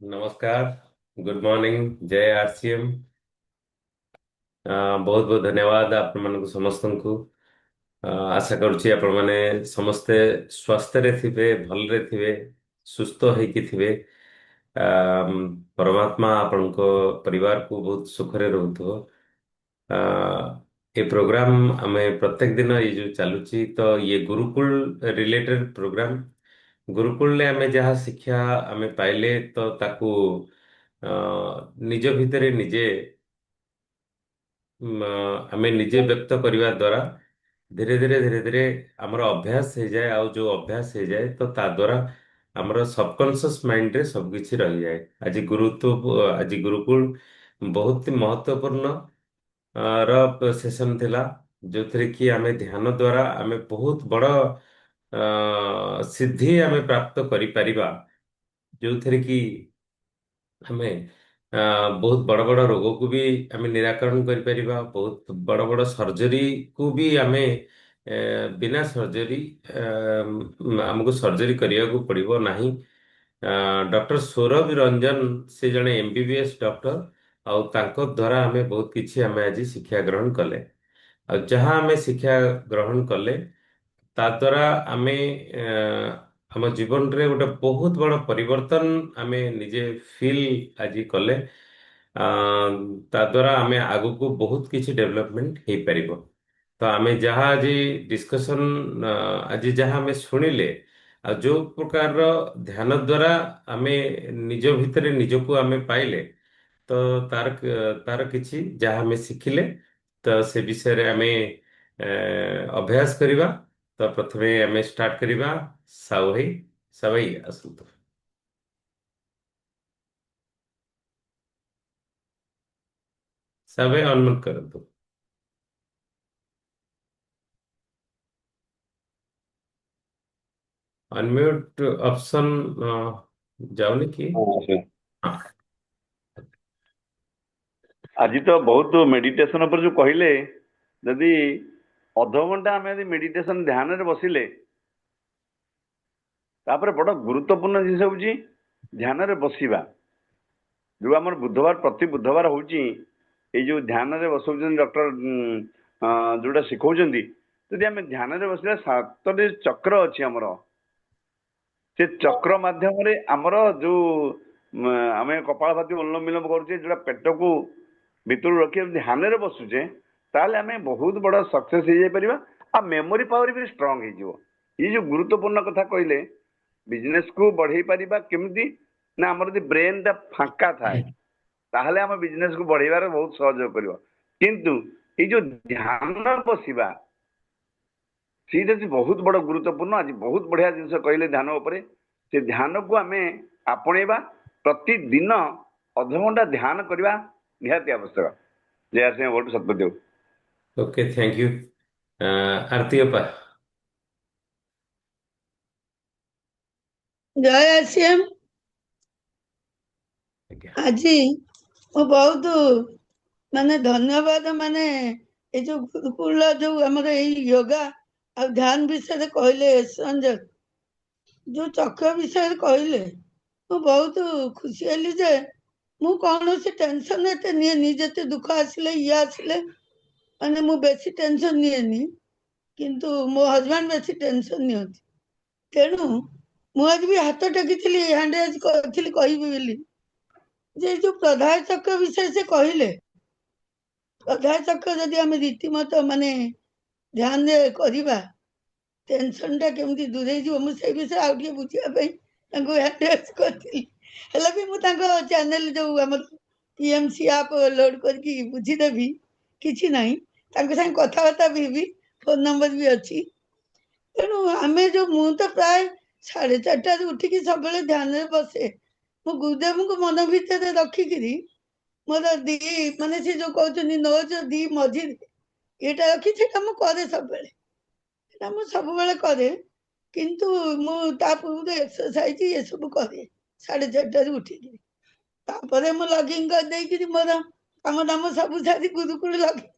नमस्कार। Good morning. जय RCM. बहुत बहुत धन्यवाद आपण मानक समस्त को। आशा करुच्ची आपण माने समस्ते स्वस्थ रे थिबे, भल रे थिबे, सुस्थ होइकी थिबे। परमात्मा आपनको परिवार को बहुत सुख रे रहउथो। ये प्रोग्राम हमें प्रत्येक दिन ये जो चालुची तो ये गुरुकुल रिलेटेड प्रोग्राम। गुरुकुल ने हमें जहाँ शिक्षा हमें पाइले तो ताकू निज भितरे निजे आमे निजे व्यक्त करने द्वारा धीरे धीरे आमर अभ्यास हो जाए। आउ जो अभ्यास हो जाए तो ता द्वारा आमर सबकॉन्शियस माइंड रे सब किछि रह जाए। आज गुरुकुल बहुत ही महत्वपूर्ण सेशन थिला, जो थरे कि आमे ध्यान द्वारा आमे बहुत बड़ सिद्धि आमे प्राप्त करि परिबा। जो थरे कि ଆମେ ବହୁତ ବଡ଼ ବଡ଼ ରୋଗକୁ ବି ଆମେ ନିରାକରଣ କରିପାରିବା। ବହୁତ ବଡ଼ ବଡ଼ ସର୍ଜରୀକୁ ବି ଆମେ ବିନା ସର୍ଜରୀ ଆମକୁ ସର୍ଜରୀ କରିବାକୁ ପଡ଼ିବ ନାହିଁ। ଡକ୍ଟର ସୌରଭ ରଞ୍ଜନ ସେ ଜଣେ MBBS ଡକ୍ଟର, ଆଉ ତାଙ୍କ ଦ୍ୱାରା ଆମେ ବହୁତ କିଛି ଆମେ ଆଜି ଶିକ୍ଷା ଗ୍ରହଣ କଲେ। ଆଉ ଯାହା ଆମେ ଶିକ୍ଷା ଗ୍ରହଣ କଲେ ତା ଦ୍ୱାରା ଆମେ ଆମ ଜୀବନରେ ଗୋଟେ ବହୁତ ବଡ଼ ପରିବର୍ତ୍ତନ ଆମେ ନିଜେ ଫିଲ୍ ଆଜି କଲେ। ଆ, ତା ଦ୍ୱାରା ଆମେ ଆଗକୁ ବହୁତ କିଛି ଡେଭଲପମେଣ୍ଟ ହେଇପାରିବ। ତ ଆମେ ଯାହା ଆଜି ଡିସ୍କସନ୍ ଆଜି ଯାହା ଆମେ ଶୁଣିଲେ, ଆଉ ଯୋଉ ପ୍ରକାରର ଧ୍ୟାନ ଦ୍ୱାରା ଆମେ ନିଜ ଭିତରେ ନିଜକୁ ଆମେ ପାଇଲେ, ତ ତାର କିଛି ଯାହା ଆମେ ଶିଖିଲେ ତ ସେ ବିଷୟରେ ଆମେ ଅଭ୍ୟାସ କରିବା। ତ ପ୍ରଥମେ ଆମେ ଷ୍ଟାର୍ଟ କରିବା। ସାଉ ଭାଇ, ସାଉ ଭାଇ ଆସନ୍ତୁ। ସାଉ ଭାଇ ଅନମ୍ୟୁଟ କରନ୍ତୁ। ଅନମ୍ୟୁଟ ଅପସନ୍ ଯାଉନି କି? ହଁ। आज तो बहुत मेडिटेशन पर जो कहले, यदि अधघंटा आम यदि मेडिटेशन ध्यान रे बसिले, तापर बड़ गुरुत्वपूर्ण जिन हूँ ध्यान रे बसिबा। जो आम बुधवार प्रति बुधवार हूँ जो ध्यान रे बस डॉक्टर जोटा शिखौं, यदि आम ध्यान रे बसिला 7टी चक्र अच्छी आमर, से चक्र माध्यम आमर जो आम कपाल भाती अनुलोम विलोम करुचे, जोटा पेट को भितर रखी ध्यान रे बसुचे, ताहले आम बहुत बड़ सक्सेस हो जापर। आ मेमोरी पावर भी स्ट्रंग हो। ये जो गुरुत्वपूर्ण कथा कहले, बिजनेस को बढ़ई पारिबा केमती ना, आमर यदि ब्रेन टा फांका थाए ताहले आम बिजनेस को बढ़ेबार बहुत सहयोग करिवो। किंतु ये जो ध्यान बसिबा सीधा बहुत बड़ गुरुत्वपूर्ण। आज बहुत बढ़िया जिनस कहले ध्यान उपरे, से ध्यान को आम आपणेबा, प्रतिदिन अधघंटा ध्यान करवा निहाती आवश्यक। जय सिंह भोट सतपदेव। Okay, thank you. आरती अपा। जय आसिएम। ଆଜ୍ଞା। ଆଜି ମୁଁ ବହୁତ ମାନେ ଧନ୍ୟବାଦ, ମାନେ ଏ ଯୋଉ ଗୁରୁକୁଳ ଯୋଉ ଆମର ଏଇ ଯୋଗା ଆଉ ଧ୍ୟାନ ବିଷୟରେ କହିଲେ, ସଞ୍ଜୟ ଯୋଉ ଚକ୍ର ବିଷୟରେ କହିଲେ, ମୁଁ ବହୁତ ଖୁସି ହେଲି ଯେ ମୁଁ କୌଣସି ଟେନସନ ଏତେ ନିଏନି। ଯେତେ ଦୁଃଖ ଆସିଲେ ଇଏ ଆସିଲେ ମାନେ ମୁଁ ବେଶୀ ଟେନସନ ନିଏନି, କିନ୍ତୁ ମୋ ହଜବାଣ୍ଡ ବେଶୀ ଟେନସନ ନିଅନ୍ତି। ତେଣୁ ମୁଁ ଆଜି ବି ହାତ ଟେକିଥିଲି, ହ୍ୟାଣ୍ଡ ରେଜ୍ କରିଥିଲି କହିବି ବୋଲି, ଯେ ଯୋଉ ପ୍ରଧାନ ଚକ୍ର ବିଷୟରେ ସେ କହିଲେ, ପ୍ରଧାନ ଚକ୍ର ଯଦି ଆମେ ରୀତିମତ ମାନେ ଧ୍ୟାନରେ କରିବା, ଟେନସନ ଟା କେମିତି ଦୂରେଇ ଯିବ, ମୁଁ ସେଇ ବିଷୟରେ ଆଉ ଟିକେ ବୁଝିବା ପାଇଁ ତାଙ୍କୁ ଆଡ୍ରେସ୍ କରିଥିଲି। ହେଲେ ବି ମୁଁ ତାଙ୍କ ଚ୍ୟାନେଲ ଯୋଉ ଆମର PMC ଆପ୍ ଲୋଡ୍ କରିକି ବୁଝିଦେବି, କିଛି ନାହିଁ। ତାଙ୍କ ସାଙ୍ଗେ କଥାବାର୍ତ୍ତା ବି ହେବି, ଫୋନ ନମ୍ବର ବି ଅଛି। ତେଣୁ ଆମେ ଯୋଉ, ମୁଁ ତ ପ୍ରାୟ 4:30ରୁ ଉଠିକି ସବୁବେଳେ ଧ୍ୟାନରେ ବସେ। ମୁଁ ଗୁରୁଦେବଙ୍କୁ ମନ ଭିତରେ ରଖିକିରି ମୋର ମାନେ ସେ ଯୋଉ କହୁଛନ୍ତି ନୋଜ ଦି ମଝିରେ ଏଇଟା ରଖି ସେଟା ମୁଁ କରେ ସବୁବେଳେ, ସେଟା ମୁଁ ସବୁବେଳେ କରେ। କିନ୍ତୁ ମୁଁ ତା ପୂର୍ବରୁ ଏକ୍ସରସାଇଜ ଏସବୁ କରେ 4:30ରୁ ଉଠିକିରି। ତାପରେ ମୁଁ ଲଗିଂ କରିଦେଇକିରି ମୋର କାମ ଦାମ ସବୁ ସାରି ଗୁରୁକୁଳ ଲଗିଂ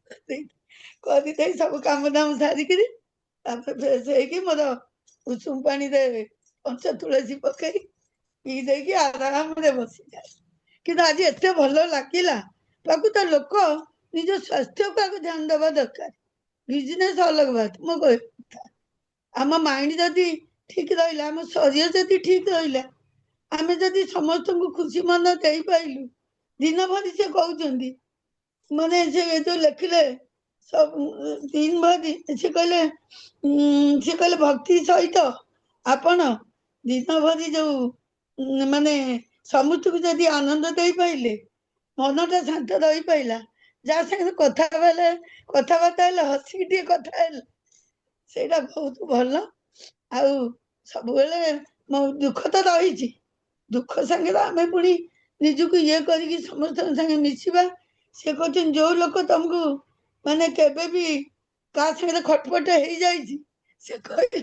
କରିଦେଇ ସବୁ କାମ ଦାମ ସାରିକିରି ତାପରେ ଫ୍ରେଶ ହେଇକି ମୋର ଉଷୁମ ପାଣିରେ ପଞ୍ଚ ତୁଳସୀ ପକେଇ ପିଇ ଦେଇକି ଆରାମରେ ବସିଯାଏ। କିନ୍ତୁ ଆଜି ଏତେ ଭଲ ଲାଗିଲା। ପ୍ରକୃତ ଲୋକ ନିଜ ସ୍ୱାସ୍ଥ୍ୟକୁ ଆଗ ଧ୍ୟାନ ଦେବା ଦରକାର। ବିଜନେସ୍ ଅଲଗା କଥା, ମୋ କହିବା କଥା। ଆମ ମାଇଣ୍ଡ ଯଦି ଠିକ ରହିଲା, ଆମ ଶରୀର ଯଦି ଠିକ ରହିଲା, ଆମେ ଯଦି ସମସ୍ତଙ୍କୁ ଖୁସି ମନ ଦେଇପାରିଲୁ, ଦିନ ଭରି ସେ କହୁଛନ୍ତି, ମାନେ ସେ ଯୋଉ ଲେଖିଲେ ସବୁ ଦିନ ଭରି ସେ କହିଲେ ଭକ୍ତି ସହିତ ଆପଣ ଦିନ ଭରି ଯୋଉ ମାନେ ସମସ୍ତଙ୍କୁ ଯଦି ଆନନ୍ଦ ଦେଇପାରିଲେ, ମନଟା ଶାନ୍ତ ରହିପାରିଲା, ଯାହା ସାଙ୍ଗରେ କଥାବାର୍ତ୍ତା ହେଲେ ହସିକି ଟିକେ କଥା ହେଲେ, ସେଇଟା ବହୁତ ଭଲ। ଆଉ ସବୁବେଳେ ମୋ ଦୁଃଖ ତ ରହିଛି, ଦୁଃଖ ସାଙ୍ଗରେ ଆମେ ପୁଣି ନିଜକୁ ଇଏ କରିକି ସମସ୍ତଙ୍କ ସାଙ୍ଗେ ମିଶିବା। ସେ କହୁଛନ୍ତି ଯୋଉ ଲୋକ ତମକୁ ମାନେ କେବେ ବି କାହା ସାଙ୍ଗରେ ଖଟପଟ ହେଇଯାଇଛି, ସେ କହିଲେ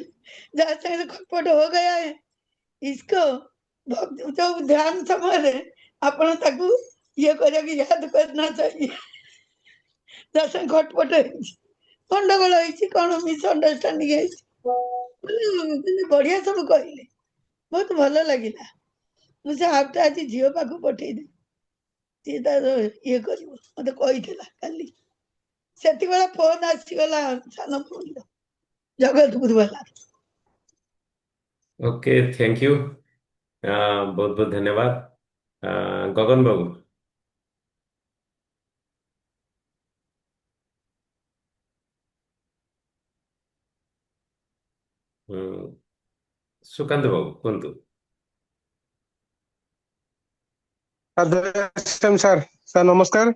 ଯାହା ସାଙ୍ଗରେ ଖଟପଟ हो गया है इसको ଯୋଉ ଧ୍ୟାନ ସମୟରେ ଆପଣ ତାକୁ ଇଏ କରିବାକୁ ୟାଦ करना चाहिए। ଯାହା ସାଙ୍ଗେ ଖଟପଟ ହେଇଛି, ଗଣ୍ଡଗୋଳ ହେଇଛି, କଣ ମିସଅଣ୍ଡରଷ୍ଟାଣ୍ଡିଂ ହେଇଛି, ବଢିଆ ସବୁ କହିଲେ, ବହୁତ ଭଲ ଲାଗିଲା। ମୁଁ ସେ ଆପଟା ଆଜି ଝିଅ ପାଖକୁ ପଠେଇଦେବି, ସିଏ ତାର ଇଏ କରିବ, ମତେ କହିଥିଲା କାଲି। ସେତିକିବେଳେ ଫୋନ ଆସିଗଲା ସାନ ଭଉଣୀର, ଜଗତପୁର ବାଲା। Okay, thank you. ବହୁତ ବହୁତ ଧନ୍ୟବାଦ। ଗଗନ ବାବୁ। ହୁଁ, ସୁକାନ୍ତ ବାବୁ କୁହନ୍ତୁ। ସାର୍ ସାର୍ ନମସ୍କାର।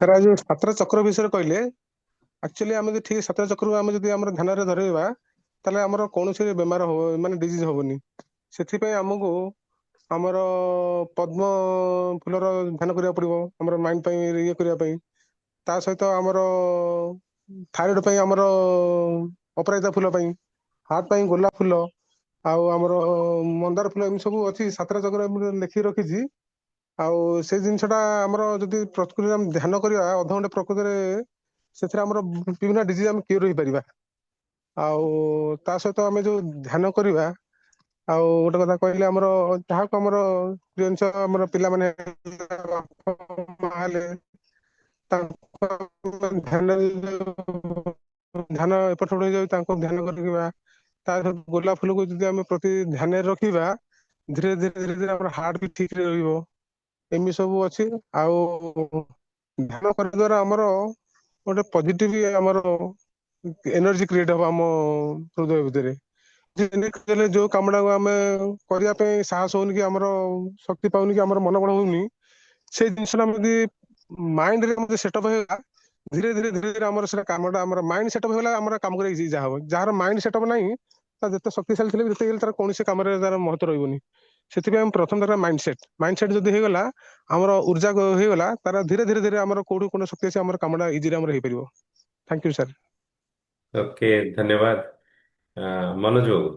ସାର୍ ଆଜି ସାତଟା ଚକ୍ର ବିଷୟରେ କହିଲେ, ଆକ୍ଚୁଆଲି ଆମେ ଯଦି ଠିକ ସାତଟା ଚକ୍ରକୁ ଆମେ ଯଦି ଆମର ଧ୍ୟାନରେ ଧରେଇବା, ତାହେଲେ ଆମର କୌଣସି ବେମାର ହବ ମାନେ ଡିଜିଜ ହବନି। ସେଥିପାଇଁ ଆମକୁ ଆମର ପଦ୍ମ ଫୁଲର ଧ୍ୟାନ କରିବାକୁ ପଡିବ ଆମର ମାଇଣ୍ଡ ପାଇଁ ଇଏ କରିବା ପାଇଁ। ତା ସହିତ ଆମର ଥାଇରଏଡ ପାଇଁ ଆମର ଅପରାଜିତା ଫୁଲ ପାଇଁ, ହାର୍ଟ ପାଇଁ ଗୋଲାପ ଫୁଲ, ଆଉ ଆମର ମନ୍ଦାର ଫୁଲ, ଏମିତି ସବୁ ଅଛି ସାତଟା ଚକ୍ର ଲେଖିକି ରଖିଛି। ଆଉ ସେ ଜିନିଷଟା ଆମର ଯଦି ପ୍ରକୃତିରେ ଆମେ ଧ୍ୟାନ କରିବା ଅଧଘଣ୍ଟେ, ପ୍ରକୃତିରେ ସେଥିରେ ଆମର ବିଭିନ୍ନ ଡିଜିଜ ଆମେ କ୍ୟୁର ହେଇପାରିବା। ଆଉ ତା ସହିତ ଆମେ ଯୋଉ ଧ୍ୟାନ କରିବା, ଆଉ ଗୋଟେ କଥା କହିଲେ, ଆମର ଯାହାକୁ ଆମର ପ୍ରିୟ ଜିନିଷ ଆମର ପିଲାମାନେ ବାପା ମା ହେଲେ, ତାଙ୍କ ଧ୍ୟାନ ଧ୍ୟାନ ଏପଟ ସେପଟ ହେଇଯାଉଛି, ତାଙ୍କୁ ଧ୍ୟାନ କରିବା। ତା ସହିତ ଗୋଲାପ ଫୁଲକୁ ଯଦି ଆମେ ପ୍ରତି ଧ୍ୟାନରେ ରଖିବା, ଧୀରେ ଧୀରେ ଧୀରେ ଧୀରେ ଆମର ହାର୍ଟ ବି ଠିକ ରହିବ। ଏମିତି ସବୁ ଅଛି। ଆଉ ଧ୍ୟାନ କରିବା ଦ୍ୱାରା ଆମର ଗୋଟେ ପଜିଟିଭ ଆମର ଏନର୍ଜି କ୍ରିଏଟ ହବ ଆମ ହୃଦୟ ଭିତରେ। ଯୋଉ କାମଟାକୁ ଆମେ କରିବା ପାଇଁ ସାହସ ହଉନି, କି ଆମର ଶକ୍ତି ପାଉନି, କି ଆମର ମନୋବଳ ହଉନି, ସେଇ ଜିନିଷଟା ଆମେ ଯଦି ମାଇଣ୍ଡରେ ମଧ୍ୟ ସେଟଅପ୍ ହେଇଗଲା, ଧୀରେ ଧୀରେ ଧୀରେ ଧୀରେ ଆମର ସେଟା କାମଟା, ଆମର ମାଇଣ୍ଡ ସେଟଅପ୍ ହେଇଗଲା, ଆମର କାମ କରିବା ଇଜି ଯାହା ହବ। ଯାହାର ମାଇଣ୍ଡ ସେଟଅପ୍ ନାହିଁ, ତା ଯେତେ ଶକ୍ତିଶାଳୀ ଥିଲେ ବି ଯେତେ ହେଲେ ତାର କୌଣସି କାମରେ ତାର ମହତ୍ଵ ରହିବନି। ସେଥିପାଇଁ ଆମେ ପ୍ରଥମ ଦରକାର ମାଇଣ୍ଡ ସେଟ ଯଦି ହେଇଗଲା, ଆମର ଉର୍ଜା ହେଇଗଲା, ତାର ଧୀରେ ଧୀରେ ଧୀରେ ଆମର କୋଉଠୁ କୋଣ ଶକ୍ତି ଅଛି, ଆମର କାମଟା ଇଜିରେ ଆମର ହେଇପାରିବ। Thank you sir. ଓକେ, ଧନ୍ୟବାଦ। ମନୋଜ ବାବୁ।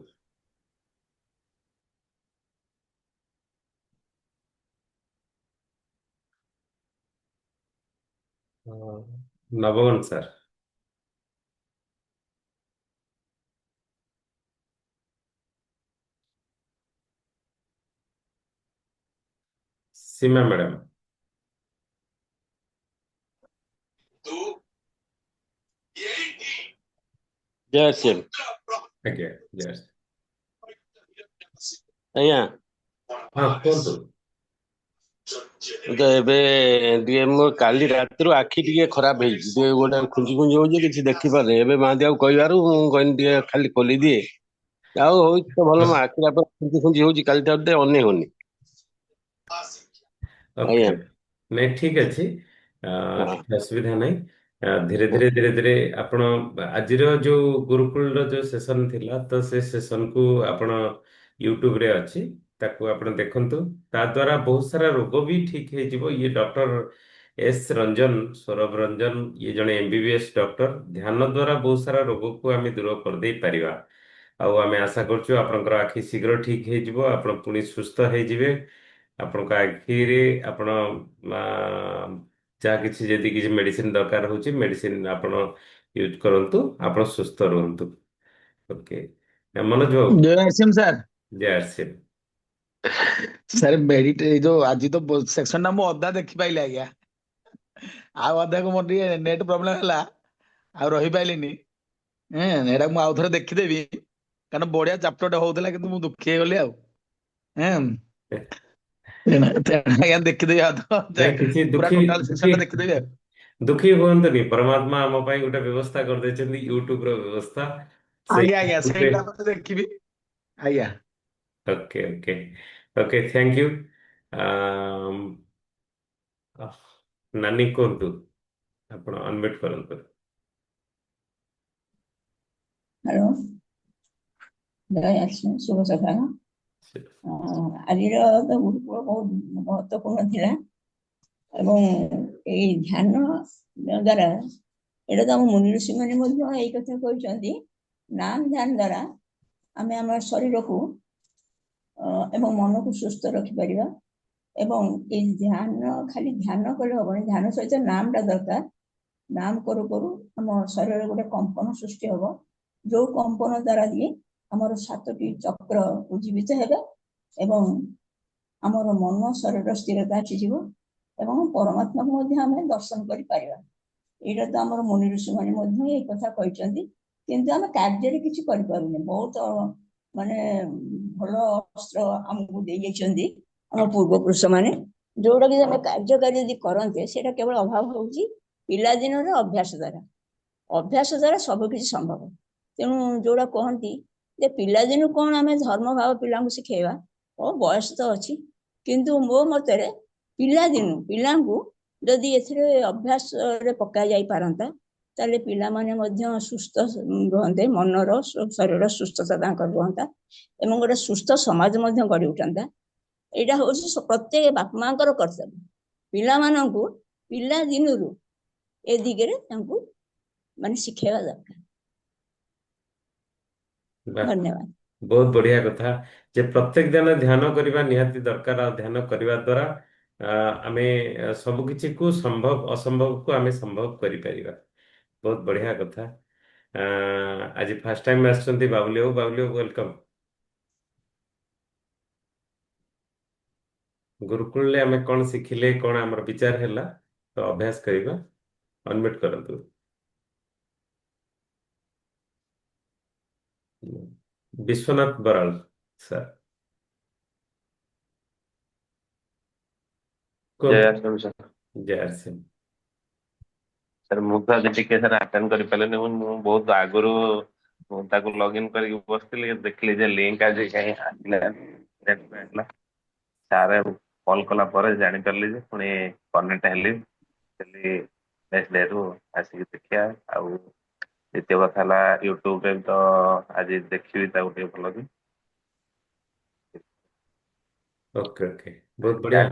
ନବଗଣ ସାର୍। ସୀମା ମ୍ୟାଡାମ। ଜୟ ଶ୍ରୀ ଆଜ୍ଞା, yes। ଆଜ୍ଞା। ହଁ, କୁହନ୍ତୁ। ତ ଏବେ ଟିକେ ମୋ କାଲି ରାତିରୁ ଆଖି ଟିକେ ଖରାପ ହେଇଛି, ଟିକେ ଗୋଟେ ଖୁଞ୍ଚି ଖୁଞ୍ଚି ହଉଛି, କିଛି ଦେଖିପାରୁନି। ଏବେ ମହାନ୍ତି ବାବୁ କହିବାରୁ ମୁଁ କହିଲି ଟିକେ ଖାଲି ଖୋଲିଦିଏ, ଆଉ ହଉଛି ତ ଭଲ। ମୋ ଆଖି ଖୁଞ୍ଚି ଖୁଞ୍ଚି ହଉଛି, କାଲି ଠାରୁ ଟିକେ ଅନେଇ ହଉନି। ଓକେ, ଆଜ୍ଞା। ନାଇଁ ଠିକ ଅଛି। ହଁ। କିଛି ଅସୁବିଧା ନାହିଁ। ଧୀରେ ଧୀରେ ଧୀରେ ଧୀରେ ଆପଣ ଆଜିର ଯୋଉ ଗୁରୁକୁଳର ଯୋଉ ସେସନ ଥିଲା, ତ ସେ ସେସନକୁ ଆପଣ ୟୁଟ୍ୟୁବରେ ଅଛି, ତାକୁ ଆପଣ ଦେଖନ୍ତୁ। ତା ଦ୍ୱାରା ବହୁତ ସାରା ରୋଗ ବି ଠିକ ହେଇଯିବ। ଇଏ ଡକ୍ଟର ଏସ୍ ରଞ୍ଜନ, ସୌରଭ ରଞ୍ଜନ, ଇଏ ଜଣେ MBBS ଡକ୍ଟର। ଧ୍ୟାନ ଦ୍ୱାରା ବହୁତ ସାରା ରୋଗକୁ ଆମେ ଦୂର କରିଦେଇ ପାରିବା। ଆଉ ଆମେ ଆଶା କରୁଛୁ ଆପଣଙ୍କର ଆଖି ଶୀଘ୍ର ଠିକ ହେଇଯିବ, ଆପଣ ପୁଣି ସୁସ୍ଥ ହେଇଯିବେ। ଆପଣଙ୍କ ଆଖିରେ ଆପଣ ଆ, ଯାହା କିଛି ଯଦି କିଛି ମେଡିସିନ ଦରକାର ହଉଛି, ମେଡିସିନ ଆପଣ ୟୁଜ କରନ୍ତୁ, ଆପଣ ସୁସ୍ଥ ରୁହନ୍ତୁ। ଓକେ, ମନୋଜ ବାବୁ। ଜୟ ଶ୍ରୀ ସାର୍। ଜୟ ଆର୍ସିଏମ୍। ସାର୍ ମେଡିଟେ ଏଇ ଯୋଉ ଆଜି ତ ସେକ୍ସନ ଟା ମୁଁ ଅଧା ଦେଖିପାଇଲି ଆଜ୍ଞା, ଆଉ ଅଧାକୁ ମୋର ଟିକେ ନେଟ୍ ପ୍ରୋବ୍ଲେମ ହେଲା, ଆଉ ରହିପାଇଲିନି। ଏଇଟା ମୁଁ ଆଉ ଥରେ ଦେଖିଦେବି, କାରଣ ବଢିଆ ଚାପ୍ଟରଟେ ହଉଥିଲା କିନ୍ତୁ ମୁଁ ଦୁଃଖୀ ହେଇଗଲି ଆଉ। ଆଜ୍ଞା ଦେଖିଦେବି ଆଉ ନାଇଁ କିଛି ପୁରା ଦୁଃଖୀ ଟୋଟାଲ ସେକ୍ସନ ଦୁଃଖୀ ଟା ଦେଖିଦେବି ଆଉ। ଦୁଃଖୀ ହୁଅନ୍ତୁନି, ପରମାତ୍ମା ଆମ ପାଇଁ ଗୋଟେ ବ୍ୟବସ୍ଥା କରିଦେଇଛନ୍ତି, ୟୁଟ୍ୟୁବ ର ବ୍ୟବସ୍ଥା। ସେଇ ଆଜ୍ଞା ଆଜ୍ଞା ସେଇଟା ମତେ ଦେଖିବି ଆଜ୍ଞା। Okay okay okay, thank you. ନାନୀ କୁହନ୍ତୁ, ଆପଣ ଅନମ୍ୟୁଟ କରନ୍ତୁ। ହ୍ୟାଲୋ, ଜୟ ଆଶ୍ରୀ, ଶୁଭ ସକାଳ। ଆଜିର ତ ଗୁରୁକୁଳ ବହୁତ ମହତ୍ୱପୂର୍ଣ୍ଣ ଥିଲା ଏବଂ ଏଇ ଧ୍ୟାନ ଦ୍ୱାରା, ଏଇଟା ତ ଆମ ମୁନି ଋଷିମାନେ ମଧ୍ୟ ଏଇ କଥା କହିଛନ୍ତି, ନାମ ଧ୍ୟାନ ଦ୍ୱାରା ଆମେ ଆମ ଶରୀରକୁ ଏବଂ ମନକୁ ସୁସ୍ଥ ରଖିପାରିବା। ଏବଂ ଏଇ ଧ୍ୟାନ ଖାଲି ଧ୍ୟାନ କଲେ ହବନି, ଧ୍ୟାନ ସହିତ ନାମଟା ଦରକାର। ନାମ କରୁ କରୁ ଆମ ଶରୀରରେ ଗୋଟେ କମ୍ପନ ସୃଷ୍ଟି ହବ, ଯୋଉ କମ୍ପନ ଦ୍ୱାରା କି ଆମର 7ଟି ଚକ୍ର ଉଜ୍ଜୀବିତ ହେବେ ଏବଂ ଆମର ମନ ଶରୀର ସ୍ଥିରତା ଆସିଯିବ ଏବଂ ପରମାତ୍ମାକୁ ମଧ୍ୟ ଆମେ ଦର୍ଶନ କରିପାରିବା। ଏଇଟା ତ ଆମର ମୁନି ଋଷିମାନେ ମଧ୍ୟ ଏଇ କଥା କହିଛନ୍ତି, କିନ୍ତୁ ଆମେ କାର୍ଯ୍ୟରେ କିଛି କରିପାରୁନେ। ବହୁତ ମାନେ ଭଲ ଅସ୍ତ୍ର ଆମକୁ ଦେଇଯାଇଛନ୍ତି ଆମ ପୂର୍ବପୁରୁଷମାନେ, ଯୋଉଟାକି ଆମେ କାର୍ଯ୍ୟକାରୀ ଯଦି କରନ୍ତେ, ସେଇଟା କେବଳ ଅଭାବ ହଉଛି ପିଲାଦିନର ଅଭ୍ୟାସ ଦ୍ୱାରା। ଅଭ୍ୟାସ ଦ୍ୱାରା ସବୁ କିଛି ସମ୍ଭବ। ତେଣୁ ଯୋଉଟା କହନ୍ତି ଯେ ପିଲାଦିନୁ କଣ ଆମେ ଧର୍ମ ଭାବ ପିଲାଙ୍କୁ ଶିଖେଇବା, ବୟସ ତ ଅଛି, କିନ୍ତୁ ମୋ ମତରେ ପିଲାଙ୍କୁ ଯଦି ଏଥିରେ ଅଭ୍ୟାସରେ ପକାଯାଇ ପାରନ୍ତା, ତାହେଲେ ପିଲାମାନେ ମଧ୍ୟ ସୁସ୍ଥ ରୁହନ୍ତେ, ମନର ଶରୀର ସୁସ୍ଥତା ତାଙ୍କର ରୁହନ୍ତା ଏବଂ ଗୋଟେ ସୁସ୍ଥ ସମାଜ ମଧ୍ୟ ଗଢି ଉଠନ୍ତା। ଏଇଟା ହଉଛି ପ୍ରତ୍ୟେକ ବାପା ମାଙ୍କର କର୍ତ୍ତବ୍ୟ, ପିଲାମାନଙ୍କୁ ପିଲା ଦିନରୁ ଏ ଦିଗରେ ତାଙ୍କୁ ମାନେ ଶିଖେଇବା ଦରକାର। ଧନ୍ୟବାଦ। ବହୁତ ବଢିଆ କଥା ଯେ ପ୍ରତ୍ୟେକ ଦିନ ଧ୍ୟାନ କରିବା ନିହାତି ଦରକାର, ଆଉ ଧ୍ୟାନ କରିବା ଦ୍ୱାରା ଆମେ ସବୁ କିଛିକୁ ସମ୍ଭବ ଅସମ୍ଭବକୁ ଆମେ ସମ୍ଭବ କରିପାରିବା। ବହୁତ ବଢିଆ କଥା। ଆଜି ଫାର୍ଷ୍ଟ ଟାଇମ୍ ଆସିଛନ୍ତି ବାବୁଲି ବାବୁ, ୱେଲକମ୍। ଗୁରୁକୁଳରେ ଆମେ କଣ ଶିଖିଲେ, କଣ ଆମର ବିଚାର ହେଲା, ତ ଅଭ୍ୟାସ କରିବା। ଅନମ୍ୟୁଟ କରନ୍ତୁ। ବିଶ୍ୱନାଥ ବରାଳ ସାର୍ ଜୟ କୁହନ୍ତୁ। ଆଶ୍ରମ ସାର୍। ଜୟ ଆର୍ସିଏମ୍। ସାର୍ ମୁଁ ତ ଆଜି ଟିକେ ସାର୍ ଆଟେଣ୍ଡ କରିପାରିଲିନି, ମୁଁ ବହୁତ ଆଗରୁ ମୁଁ ତାକୁ ଲଗ୍ଇନ୍ କରିକି ବସିଥିଲି, ଦେଖିଲି ଯେ ଲିଙ୍କ ଆଜି କାହିଁ ଆସିଲା। ସାର୍ କଲ୍ କଲା ପରେ ଜାଣିପାରିଲି ଯେ ପୁଣି କନେକ୍ଟ ହେଲି ନେକ୍ସଟ ଡେରୁ ଆସିକି ଦେଖିବା। ଆଉ ଦ୍ୱିତୀୟ କଥା ହେଲା ୟୁଟ୍ୟୁବରେ ତ ଆଜି ଦେଖିବି ତାକୁ ଟିକେ ଭଲ କି। ଓକେ ଓକେ, ବହୁତ ବଢିଆ।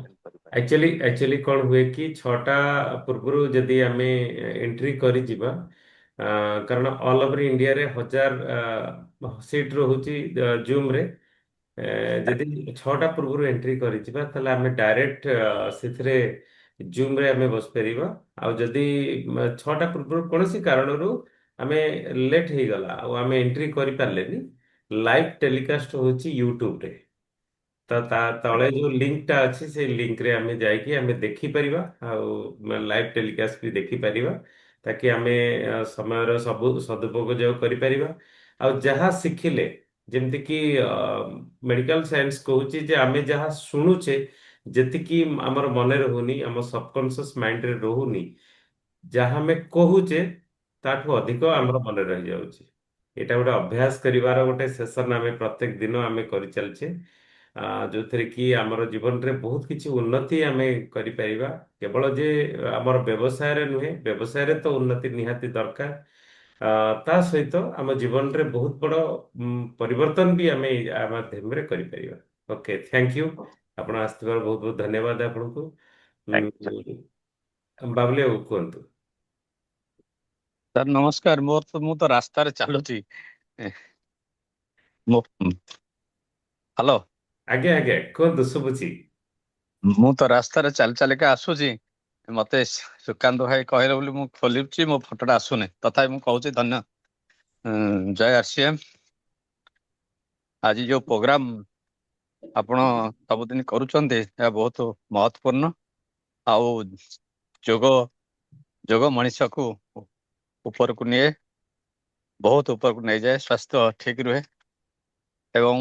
ଆକ୍ଚୁଆଲି କଣ ହୁଏ କି 6ଟା ପୂର୍ବରୁ ଯଦି ଆମେ ଏଣ୍ଟ୍ରି କରିଯିବା, କାରଣ ଅଲ୍ ଓଭର ଇଣ୍ଡିଆରେ 1000 ସିଟ୍ ରହୁଛି ଜୁମ୍ରେ। ଯଦି 6ଟା ପୂର୍ବରୁ ଏଣ୍ଟ୍ରି କରିଯିବା, ତାହେଲେ ଆମେ ଡାଇରେକ୍ଟ ସେଥିରେ ଜୁମ୍ରେ ଆମେ ବସିପାରିବା। ଆଉ ଯଦି 6ଟା ପୂର୍ବରୁ କୌଣସି କାରଣରୁ ଆମେ ଲେଟ୍ ହେଇଗଲା ଆଉ ଆମେ ଏଣ୍ଟ୍ରି କରିପାରିଲେନି, ଲାଇଭ୍ ଟେଲିକାଷ୍ଟ ହେଉଛି ୟୁଟ୍ୟୁବରେ। ତ ତା ତଳେ ଯୋଉ ଲିଙ୍କଟା ଅଛି, ସେଇ ଲିଙ୍କରେ ଆମେ ଯାଇକି ଆମେ ଦେଖିପାରିବା, ଆଉ ଲାଇଭ୍ ଟେଲିକାଷ୍ଟ ବି ଦେଖିପାରିବା, ତାକି ଆମେ ସମୟର ସବୁ ସଦୁପଯୋଗ କରିପାରିବା। ଆଉ ଯାହା ଶିଖିଲେ, ଯେମିତିକି ମେଡିକାଲ ସାଇନ୍ସ କହୁଛି ଯେ ଆମେ ଯାହା ଶୁଣୁଛେ, ଯେତିକି ଆମର ମନେ ରହୁନି, ଆମ ସବକନସିୟସ୍ ମାଇଣ୍ଡରେ ରହୁନି, ଯାହା ଆମେ କହୁଛେ ତାଠୁ ଅଧିକ ଆମର ମନେ ରହିଯାଉଛି। ଏଇଟା ଗୋଟେ ଅଭ୍ୟାସ କରିବାର ଗୋଟେ ସେସନ ଆମେ ପ୍ରତ୍ୟେକ ଦିନ ଆମେ କରିଚାଲିଛେ, ଯୋଉଥିରେ କି ଆମର ଜୀବନରେ ବହୁତ କିଛି ଉନ୍ନତି ଆମେ କରିପାରିବା। କେବଳ ଯେ ଆମର ବ୍ୟବସାୟରେ ନୁହେଁ, ବ୍ୟବସାୟରେ ତ ଉନ୍ନତି ନିହାତି ଦରକାର, ତା ସହିତ ଆମ ଜୀବନରେ ବହୁତ ବଡ଼ ପରିବର୍ତ୍ତନ ବି ଆମେ ଆ ମାଧ୍ୟମରେ କରିପାରିବା। Okay, thank you. ଆପଣ ଆସିଥିବାରୁ ବହୁତ ବହୁତ ଧନ୍ୟବାଦ ଆପଣଙ୍କୁ। ବାବୁଲି ବାବୁ କୁହନ୍ତୁ। ସାର୍ ନମସ୍କାର। ମୁଁ ତ ରାସ୍ତାରେ ଚାଲୁଛି। ହ୍ୟାଲୋ। ଆଜ୍ଞା ଆଜ୍ଞା, କୁହନ୍ତୁ, ଶୁଭୁଛି। ମୁଁ ତ ରାସ୍ତାରେ ଚାଲି ଚାଲିକା ଆସୁଛି, ମତେ ସୁକାନ୍ତ ଭାଇ କହିଲେ ବୋଲି ମୁଁ ଖୋଲିଛି, ମୋ ଫଟୋଟା ଆସୁନି, ତଥାପି ମୁଁ କହୁଛି ଜୟ ଆର୍ସିଏମ୍। ଆଜି ଯୋଉ ପ୍ରୋଗ୍ରାମ ଆପଣ ସବୁଦିନ କରୁଛନ୍ତି ଏହା ବହୁତ ମହତ୍ୱପୂର୍ଣ୍ଣ। ଆଉ ଯୋଗ ଯୋଗ ମଣିଷକୁ ଉପରକୁ ନିଏ, ବହୁତ ଉପରକୁ ନେଇଯାଏ, ସ୍ୱାସ୍ଥ୍ୟ ଠିକ ରୁହେ। ଏବଂ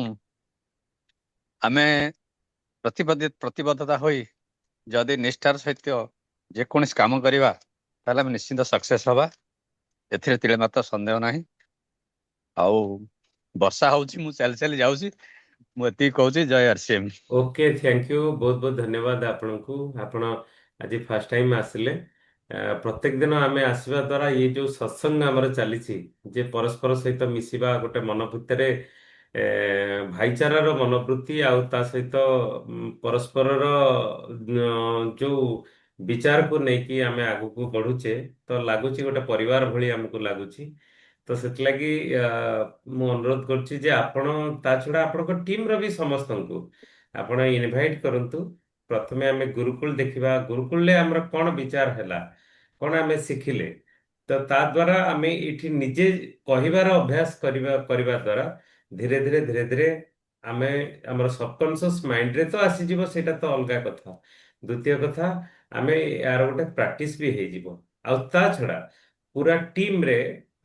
ଆମେ ପ୍ରତିବଦ୍ଧତା ହୋଇ ଯଦି ନିଷ୍ଠାର ସହିତ ଯେକୌଣସି କାମ କରିବା ତାହେଲେ ଆମେ ନିଶ୍ଚିନ୍ତ ସକ୍ସେସ୍ ହବା, ଏଥିରେ ତିଳେ ମାତ୍ର ସନ୍ଦେହ ନାହିଁ। ଆଉ ବର୍ଷା ହଉଛି, ମୁଁ ଚାଲି ଚାଲି ଯାଉଛି, ମୁଁ ଏତିକି କହୁଛି ଜୟ ଆରସିଏମ୍। ଓକେ, ଥ୍ୟାଙ୍କ ୟୁ, ବହୁତ ବହୁତ ଧନ୍ୟବାଦ ଆପଣଙ୍କୁ। ଆପଣ ଆଜି ଫାର୍ଷ୍ଟ ଟାଇମ୍ ଆସିଲେ। ପ୍ରତ୍ୟେକ ଦିନ ଆମେ ଆସିବା ଦ୍ୱାରା ଏଇ ଯୋଉ ସତ୍ସଙ୍ଗ ଆମର ଚାଲିଛି, ଯେ ପରସ୍ପର ସହିତ ମିଶିବା, ଗୋଟେ ମନ ଭିତରେ ଭାଇଚାରାର ମନୋବୃତ୍ତି, ଆଉ ତା ସହିତ ପରସ୍ପରର ଯୋଉ ବିଚାରକୁ ନେଇକି ଆମେ ଆଗକୁ ବଢୁଛେ, ତ ଲାଗୁଛି ଗୋଟେ ପରିବାର ଭଳି ଆମକୁ ଲାଗୁଛି। ତ ସେଥିଲାଗି ମୁଁ ଅନୁରୋଧ କରୁଛି ଯେ ଆପଣ ତା ଛଡ଼ା ଆପଣଙ୍କ ଟିମ୍ର ବି ସମସ୍ତଙ୍କୁ ଆପଣ ଇନଭାଇଟ୍ କରନ୍ତୁ। ପ୍ରଥମେ ଆମେ ଗୁରୁକୁଳ ଦେଖିବା, ଗୁରୁକୁଳରେ ଆମର କ'ଣ ବିଚାର ହେଲା, କ'ଣ ଆମେ ଶିଖିଲେ। ତ ତା ଦ୍ୱାରା ଆମେ ଏଇଠି ନିଜେ କହିବାର ଅଭ୍ୟାସ କରିବା ଦ୍ୱାରା ଧୀରେ ଧୀରେ ଧୀରେ ଧୀରେ ଆମେ ଆମର ସବକନସିୟସ୍ ମାଇଣ୍ଡରେ ତ ଆସିଯିବ, ସେଇଟା ତ ଅଲଗା କଥା। ଦ୍ୱିତୀୟ କଥା, ଆମେ ଏହାର ଗୋଟେ ପ୍ରାକ୍ଟିସ୍ ବି ହେଇଯିବ। ଆଉ ତା ଛଡ଼ା ପୁରା ଟିମ୍ରେ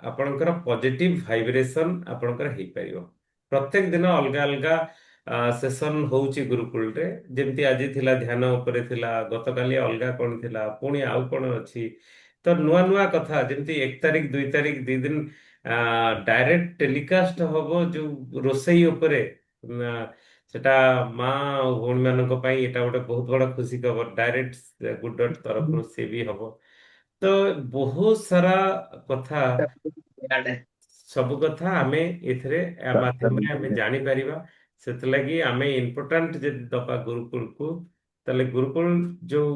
ଆପଣଙ୍କର ପଜିଟିଭ ଭାଇବ୍ରେସନ ଆପଣଙ୍କର ହେଇପାରିବ। ପ୍ରତ୍ୟେକ ଦିନ ଅଲଗା ଅଲଗା ସେସନ ହଉଛି ଗୁରୁକୁଳରେ। ଯେମିତି ଆଜି ଥିଲା ଧ୍ୟାନ ଉପରେ ଥିଲା, ଗତକାଲି ଅଲଗା କ'ଣ ଥିଲା, ପୁଣି ଆଉ କ'ଣ ଅଛି। ତ ନୂଆ ନୂଆ କଥା, ଯେମିତି 1 ତାରିଖ 2 ତାରିଖ 2 ଦିନ ଡାଇରେକ୍ଟ ଟେଲିକାଷ୍ଟ ହବ ଯୋଉ ରୋଷେଇ ଉପରେ। ସେଟା ମା ଆଉ ଭଉଣୀମାନଙ୍କ ପାଇଁ ଏଟା ଗୋଟେ ବହୁତ ବଡ଼ ଖୁସି ଖବର। ଡାଇରେକ୍ଟ ଗୁଡ୍ ଡଟ୍ ତରଫରୁ ସେ ବି ହବ। ତ ବହୁତ ସାରା କଥା, ସବୁ କଥା ଆମେ ଏଥିରେ ମାଧ୍ୟମରେ ଆମେ ଜାଣିପାରିବା। ସେଥିଲାଗି ଆମେ ଇମ୍ପୋର୍ଟାଣ୍ଟ ଯଦି ଦବା ଗୁରୁକୁଳକୁ, ତାହେଲେ ଗୁରୁକୁଳ ଯୋଉ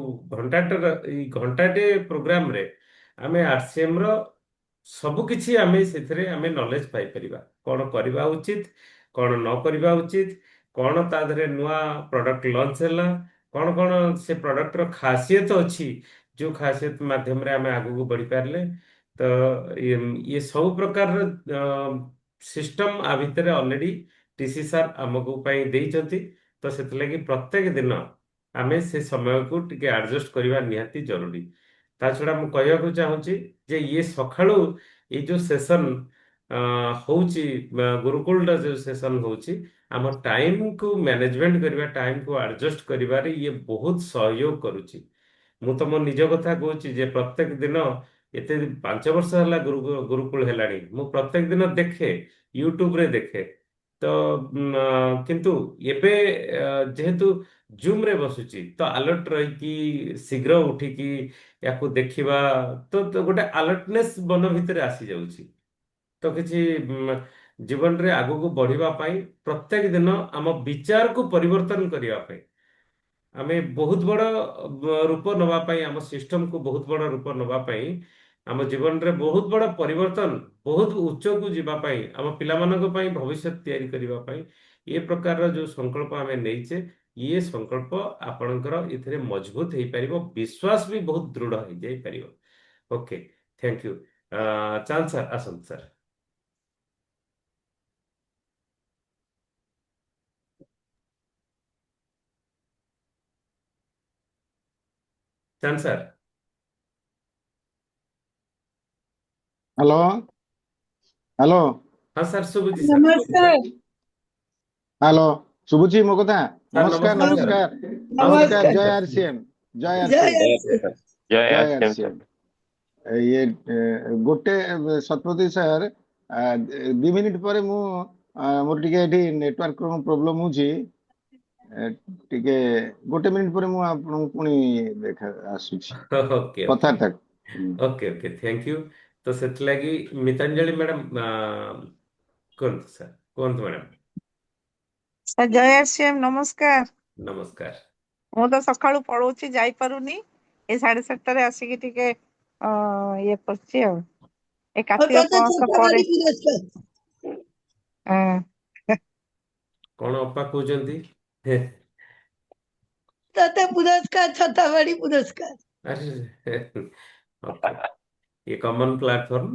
ଏଇ ଘଣ୍ଟାଟେ ପ୍ରୋଗ୍ରାମରେ ଆମେ ଆରସିଏମ ର ସବୁ କିଛି ଆମେ ସେଥିରେ ଆମେ ନଲେଜ ପାଇପାରିବା। କ'ଣ କରିବା ଉଚିତ, କ'ଣ ନ କରିବା ଉଚିତ, କ'ଣ ତା ଦେହରେ ନୂଆ ପ୍ରଡକ୍ଟ ଲଞ୍ଚ ହେଲା, କ'ଣ କ'ଣ ସେ ପ୍ରଡକ୍ଟର ଖାସିୟତ ଅଛି, ଯୋଉ ଖାସିୟତ ମାଧ୍ୟମରେ ଆମେ ଆଗକୁ ବଢିପାରିଲେ। ତ ଇଏ ସବୁ ପ୍ରକାରର ସିଷ୍ଟମ ଆ ଭିତରେ ଅଲରେଡି ଟିସି ସାର୍ ଆମକୁ ପାଇଁ ଦେଇଛନ୍ତି। ତ ସେଥିଲାଗି ପ୍ରତ୍ୟେକ ଦିନ ଆମେ ସେ ସମୟକୁ ଟିକେ ଆଡଜଷ୍ଟ କରିବା ନିହାତି ଜରୁରୀ। ତା ଛଡ଼ା ମୁଁ କହିବାକୁ ଚାହୁଁଛି ଯେ ଇଏ ସକାଳୁ ଏଇ ଯୋଉ ସେସନ ହଉଛି, ଗୁରୁକୁଳର ଯୋଉ ସେସନ ହଉଛି, ଆମ ଟାଇମକୁ ମ୍ୟାନେଜମେଣ୍ଟ କରିବା, ଟାଇମକୁ ଆଡଜଷ୍ଟ କରିବାରେ ଇଏ ବହୁତ ସହଯୋଗ କରୁଛି। ମୁଁ ତ ମୋ ନିଜ କଥା କହୁଛି ଯେ ପ୍ରତ୍ୟେକ ଦିନ ଏତେ 5 ବର୍ଷ ହେଲା ଗୁରୁକୁଳ ହେଲାଣି, ମୁଁ ପ୍ରତ୍ୟେକ ଦିନ ଦେଖେ, ୟୁଟ୍ୟୁବରେ ଦେଖେ। ତ କିନ୍ତୁ ଏବେ ଯେହେତୁ ଜୁମ୍ରେ ବସୁଛି, ତ ଆଲର୍ଟ ରହିକି ଶୀଘ୍ର ଉଠିକି ୟାକୁ ଦେଖିବା, ତ ଗୋଟେ ଆଲର୍ଟନେସ୍ ମନ ଭିତରେ ଆସିଯାଉଛି। ତ କିଛି ଜୀବନରେ ଆଗକୁ ବଢିବା ପାଇଁ, ପ୍ରତ୍ୟେକ ଦିନ ଆମ ବିଚାରକୁ ପରିବର୍ତ୍ତନ କରିବା ପାଇଁ, ଆମେ ବହୁତ ବଡ଼ ରୂପ ନେବା ପାଇଁ, ଆମ ସିଷ୍ଟମକୁ ବହୁତ ବଡ଼ ରୂପ ନେବା ପାଇଁ, ଆମ ଜୀବନରେ ବହୁତ ବଡ଼ ପରିବର୍ତ୍ତନ, ବହୁତ ଉଚ୍ଚକୁ ଯିବା ପାଇଁ, ଆମ ପିଲାମାନଙ୍କ ପାଇଁ ଭବିଷ୍ୟତ ତିଆରି କରିବା ପାଇଁ ଏ ପ୍ରକାରର ଯୋଉ ସଂକଳ୍ପ ଆମେ ନେଇଛେ, ଇଏ ସଂକଳ୍ପ ଆପଣଙ୍କର ଏଥିରେ ମଜବୁତ ହେଇପାରିବ, ବିଶ୍ୱାସ ବି ବହୁତ ଦୃଢ ହେଇଯାଇପାରିବ। Okay, thank you. Chand sir ଆସନ୍ତୁ sir. Chand sir. Hello hello ହଁ ସାର୍, ଶୁଭୁଛି ସାର୍। ନମସ୍କାର। ହ୍ୟାଲୋ, ଶୁଭୁଛି ମୋ କଥା? ସାର୍ ନମସ୍କାର ନମସ୍କାର ସାର୍। ନମସ୍କାର ନମସ୍କାର, ନମସ୍କାର। ଜୟ ଆରସିଏମ, ଜୟ ଜୟ ଆରସିଏମ, ଆସି ଜୟ ଜୟ ଆରସିଏମ ସାର୍। ଆରସିଏମ। ଇଏ ଗୋଟେ ଶତପଥୀ ସାର୍, 2 ମିନିଟ୍ ପରେ ମୁଁ ମୋର ଟିକେ ଏଠି ନେଟୱାର୍କ ପ୍ରୋବ୍ଲେମ ହଉଛି। ଟିକେ 1 ମିନିଟ୍ ପରେ ମୁଁ ଆପଣଙ୍କୁ ପୁଣି ଦେଖା ଆସୁଛି ଓକେ ଓକେ କଥାବାର୍ତ୍ତା। Okay okay, thank you. ତ ସେଥିଲାଗି ମିତାଞ୍ଜଳି ମ୍ୟାଡ଼ାମ କୁହନ୍ତୁ ସାର୍, କୁହନ୍ତୁ ମ୍ୟାଡ଼ାମ। ସାର୍ ଜୟ ଆରସିଏମ, ନମସ୍କାର। ନମସ୍କାର। ମୁଁ ତ ସକାଳୁ ପଳଉଛି, ଯାଇପାରୁନି। ଏ 7:30ରେ ଆସିକି ଟିକେ ଇଏ କରୁଛି ଆଉ। ଏ କାର୍ତ୍ତିକ ତତେ ମାସ ପରେ ଛତାବାଡ଼ି ପୁରସ୍କାର, ହଁ। କ'ଣ ଅପା କହୁଛନ୍ତି? ତତେ ପୁରସ୍କାର, ଛତାବାଡ଼ି ପୁରସ୍କାର। ଆରେ ଓକେ, ये कॉमन प्लेटफॉर्म।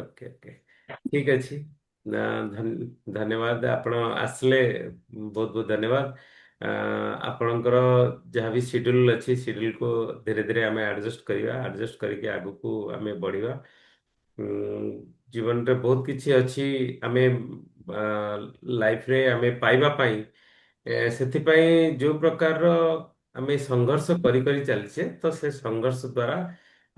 ओके ओके, ଠିକ ଅଛି। ଧନ୍ୟବାଦ ଆପଣ ଆସିଲେ, ବହୁତ ବହୁତ ଧନ୍ୟବାଦ। ଆପଣଙ୍କର ଯାହା ବି ସିଡ୍ୟୁଲ୍ ଅଛି ସିଡ୍ୟୁଲ୍କୁ ଧୀରେ ଧୀରେ ଆମେ ଆଡଜଷ୍ଟ କରିବା, ଆଡଜଷ୍ଟ କରିକି ଆଗକୁ ଆମେ ବଢ଼ିବା। ଜୀବନରେ ବହୁତ କିଛି ଅଛି ଆମେ ଲାଇଫରେ ଆମେ ପାଇବା ପାଇଁ, ସେଥିପାଇଁ ଯୋଉ ପ୍ରକାରର ଆମେ ସଂଘର୍ଷ କରି କରି ଚାଲିଛେ, ତ ସେ ସଂଘର୍ଷ ଦ୍ୱାରା